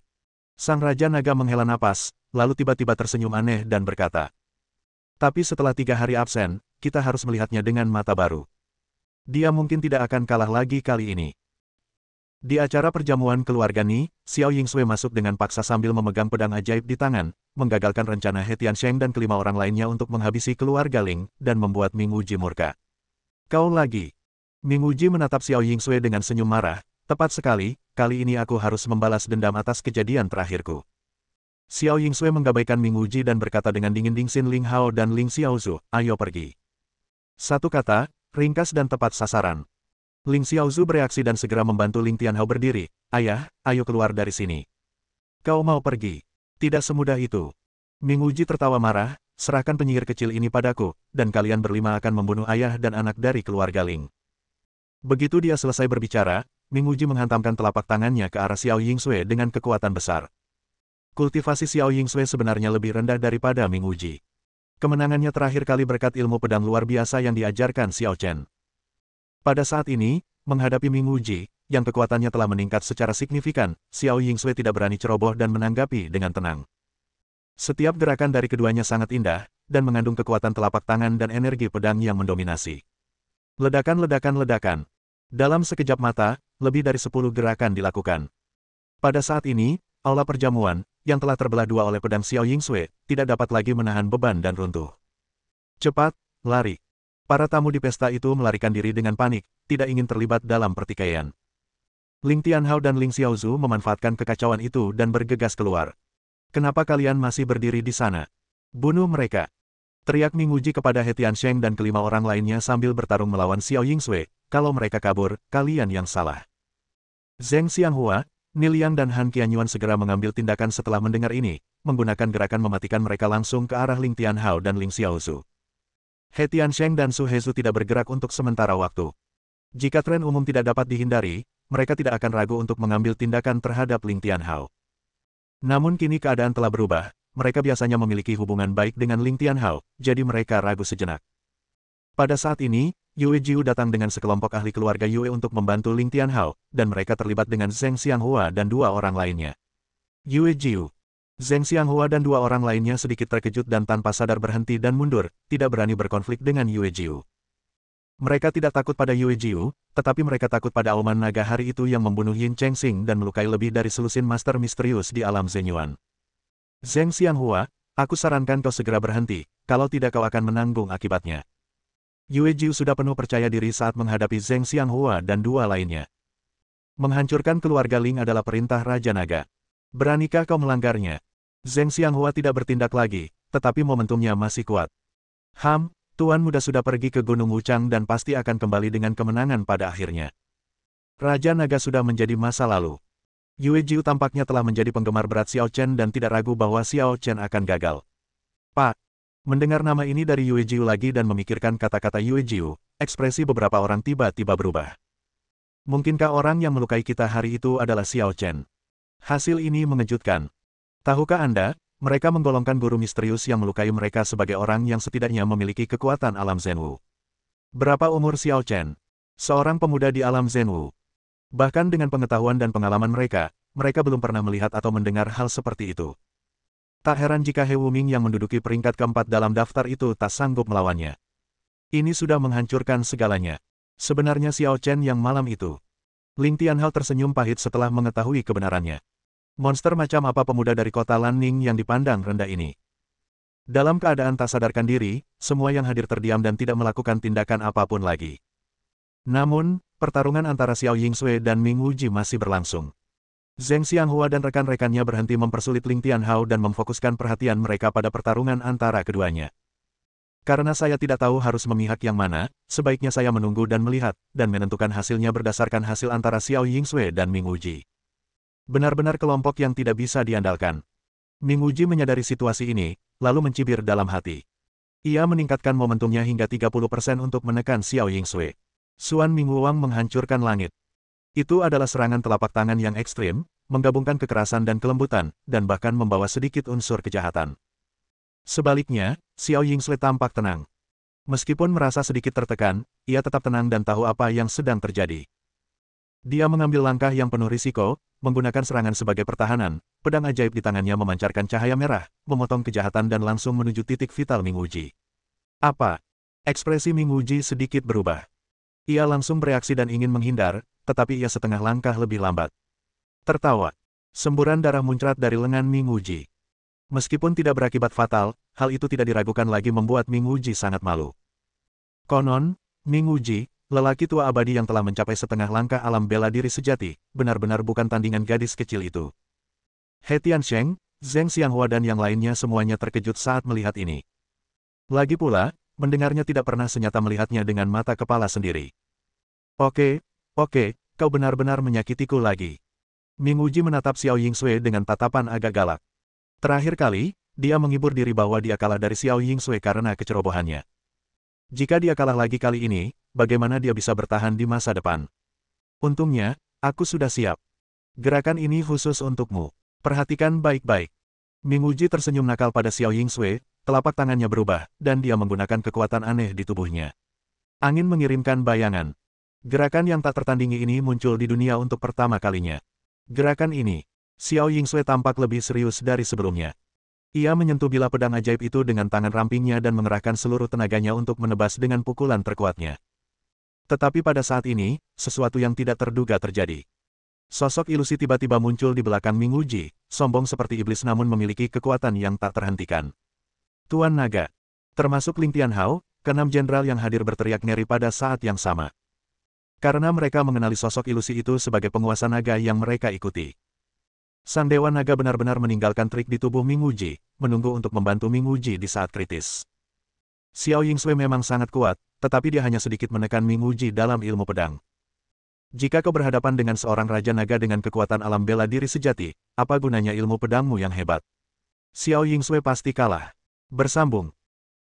Sang Raja Naga menghela napas, lalu tiba-tiba tersenyum aneh dan berkata. Tapi setelah 3 hari absen, kita harus melihatnya dengan mata baru. Dia mungkin tidak akan kalah lagi kali ini. Di acara perjamuan keluarga Ni, Xiao Yingsui masuk dengan paksa sambil memegang pedang ajaib di tangan, menggagalkan rencana He Tiansheng dan kelima orang lainnya untuk menghabisi keluarga Ling, dan membuat Ming Wuji murka. Kau lagi. Ming Wuji menatap Xiao Yingsui dengan senyum marah, tepat sekali, kali ini aku harus membalas dendam atas kejadian terakhirku. Xiao Yingsui menggabaikan Ming Wuji dan berkata dengan dingin Dingxin Ling Hao dan Ling Xiaozu, ayo pergi. Satu kata, ringkas dan tepat sasaran. Ling Xiaozu bereaksi dan segera membantu Ling Tianhao berdiri. Ayah, ayo keluar dari sini. Kau mau pergi? Tidak semudah itu. Ming Wuji tertawa marah, serahkan penyihir kecil ini padaku, dan kalian berlima akan membunuh ayah dan anak dari keluarga Ling. Begitu dia selesai berbicara, Ming Wuji menghantamkan telapak tangannya ke arah Xiao Yingsui dengan kekuatan besar. Kultivasi Xiao Yingsui sebenarnya lebih rendah daripada Ming Wuji. Kemenangannya terakhir kali berkat ilmu pedang luar biasa yang diajarkan Xiao Chen. Pada saat ini, menghadapi Ming Wuji, yang kekuatannya telah meningkat secara signifikan, Xiao Yingsui tidak berani ceroboh dan menanggapi dengan tenang. Setiap gerakan dari keduanya sangat indah, dan mengandung kekuatan telapak tangan dan energi pedang yang mendominasi. Ledakan-ledakan-ledakan. Dalam sekejap mata, lebih dari 10 gerakan dilakukan. Pada saat ini, aula perjamuan, yang telah terbelah dua oleh pedang Xiao Yingsui, tidak dapat lagi menahan beban dan runtuh. Cepat, lari. Para tamu di pesta itu melarikan diri dengan panik, tidak ingin terlibat dalam pertikaian. Ling Tianhao dan Ling Xiaozu memanfaatkan kekacauan itu dan bergegas keluar. Kenapa kalian masih berdiri di sana? Bunuh mereka! Teriak Ming Wuji kepada He Tiansheng dan kelima orang lainnya sambil bertarung melawan Xiao Yingsui, kalau mereka kabur, kalian yang salah. Zheng Xianghua, Ni Liang dan Han Qianyuan segera mengambil tindakan setelah mendengar ini, menggunakan gerakan mematikan mereka langsung ke arah Ling Tianhao dan Ling Xiaozu. He Tiansheng dan Su Hezu tidak bergerak untuk sementara waktu. Jika tren umum tidak dapat dihindari, mereka tidak akan ragu untuk mengambil tindakan terhadap Ling Tianhao. Namun kini keadaan telah berubah, mereka biasanya memiliki hubungan baik dengan Ling Tianhao, jadi mereka ragu sejenak. Pada saat ini, Yue Jiu datang dengan sekelompok ahli keluarga Yue untuk membantu Ling Tianhao, dan mereka terlibat dengan Zheng Xianghua dan dua orang lainnya. Yue Jiu, Zheng Xianghua dan dua orang lainnya sedikit terkejut dan tanpa sadar berhenti dan mundur, tidak berani berkonflik dengan Yue Jiu. Mereka tidak takut pada Yue Jiu, tetapi mereka takut pada auman naga hari itu yang membunuh Yin Chengxing dan melukai lebih dari selusin master misterius di alam Zhenyuan. Zheng Xianghua, aku sarankan kau segera berhenti, kalau tidak kau akan menanggung akibatnya. Yue Jiu sudah penuh percaya diri saat menghadapi Zheng Xianghua dan dua lainnya. Menghancurkan keluarga Ling adalah perintah Raja Naga. Beranikah kau melanggarnya? Zheng Xianghua tidak bertindak lagi, tetapi momentumnya masih kuat. Tuan muda sudah pergi ke Gunung Wuchang dan pasti akan kembali dengan kemenangan pada akhirnya. Raja Naga sudah menjadi masa lalu. Yue Jiu tampaknya telah menjadi penggemar berat Xiao Chen dan tidak ragu bahwa Xiao Chen akan gagal. Pak! Mendengar nama ini dari Yue Jiu lagi dan memikirkan kata-kata Yue Jiu, ekspresi beberapa orang tiba-tiba berubah. Mungkinkah orang yang melukai kita hari itu adalah Xiao Chen? Hasil ini mengejutkan. Tahukah Anda, mereka menggolongkan guru misterius yang melukai mereka sebagai orang yang setidaknya memiliki kekuatan alam Zhenwu. Berapa umur Xiao Chen? Seorang pemuda di alam Zhenwu. Bahkan dengan pengetahuan dan pengalaman mereka, mereka belum pernah melihat atau mendengar hal seperti itu. Tak heran jika He Wuming yang menduduki peringkat keempat dalam daftar itu tak sanggup melawannya. Ini sudah menghancurkan segalanya. Sebenarnya Xiao Chen yang malam itu. Ling Tianhao tersenyum pahit setelah mengetahui kebenarannya. Monster macam apa pemuda dari kota Lanning yang dipandang rendah ini? Dalam keadaan tak sadarkan diri, semua yang hadir terdiam dan tidak melakukan tindakan apapun lagi. Namun, pertarungan antara Xiao Yingsui dan Ming Wuji masih berlangsung. Zheng Xianghua dan rekan-rekannya berhenti mempersulit Ling Tianhao dan memfokuskan perhatian mereka pada pertarungan antara keduanya. Karena saya tidak tahu harus memihak yang mana, sebaiknya saya menunggu dan melihat, dan menentukan hasilnya berdasarkan hasil antara Xiao Yingsui dan Ming Wuji. Benar-benar kelompok yang tidak bisa diandalkan. Ming Wuji menyadari situasi ini, lalu mencibir dalam hati. Ia meningkatkan momentumnya hingga 30% untuk menekan Xiao Yingsui. Xuan Mingwuang menghancurkan langit. Itu adalah serangan telapak tangan yang ekstrim, menggabungkan kekerasan dan kelembutan, dan bahkan membawa sedikit unsur kejahatan. Sebaliknya, Xiao Yingsui tampak tenang. Meskipun merasa sedikit tertekan, ia tetap tenang dan tahu apa yang sedang terjadi. Dia mengambil langkah yang penuh risiko, menggunakan serangan sebagai pertahanan, pedang ajaib di tangannya memancarkan cahaya merah, memotong kejahatan dan langsung menuju titik vital Ming Wuji. Apa? Ekspresi Ming Wuji sedikit berubah. Ia langsung bereaksi dan ingin menghindar, tetapi ia setengah langkah lebih lambat. Tertawa. Semburan darah muncrat dari lengan Ming Wuji. Meskipun tidak berakibat fatal, hal itu tidak diragukan lagi membuat Ming Wuji sangat malu. Konon, Ming Wuji, lelaki tua abadi yang telah mencapai setengah langkah alam bela diri sejati, benar-benar bukan tandingan gadis kecil itu. He Tiansheng, Zheng Xianghua dan yang lainnya semuanya terkejut saat melihat ini. Lagi pula, mendengarnya tidak pernah senyata melihatnya dengan mata kepala sendiri. Oke, kau benar-benar menyakitiku lagi. Ming Wuji menatap Xiao Yingsui dengan tatapan agak galak. Terakhir kali, dia menghibur diri bahwa dia kalah dari Xiao Yingsui karena kecerobohannya. Jika dia kalah lagi kali ini, bagaimana dia bisa bertahan di masa depan? Untungnya, aku sudah siap. Gerakan ini khusus untukmu. Perhatikan baik-baik. Ming Wuji tersenyum nakal pada Xiao Yingsui, telapak tangannya berubah, dan dia menggunakan kekuatan aneh di tubuhnya. Angin mengirimkan bayangan. Gerakan yang tak tertandingi ini muncul di dunia untuk pertama kalinya. Gerakan ini, Xiao Yingsui tampak lebih serius dari sebelumnya. Ia menyentuh bilah pedang ajaib itu dengan tangan rampingnya dan mengerahkan seluruh tenaganya untuk menebas dengan pukulan terkuatnya. Tetapi pada saat ini, sesuatu yang tidak terduga terjadi. Sosok ilusi tiba-tiba muncul di belakang Ming Wuji, sombong seperti iblis namun memiliki kekuatan yang tak terhentikan. Tuan Naga, termasuk Ling Tianhao, keenam jenderal yang hadir berteriak ngeri pada saat yang sama. Karena mereka mengenali sosok ilusi itu sebagai penguasa naga yang mereka ikuti. Sang Dewa Naga benar-benar meninggalkan trik di tubuh Ming Wuji, menunggu untuk membantu Ming Wuji di saat kritis. Xiao Yingsui memang sangat kuat, tetapi dia hanya sedikit menekan Ming Wuji dalam ilmu pedang. Jika kau berhadapan dengan seorang Raja Naga dengan kekuatan alam bela diri sejati, apa gunanya ilmu pedangmu yang hebat? Xiao Yingsui pasti kalah. Bersambung.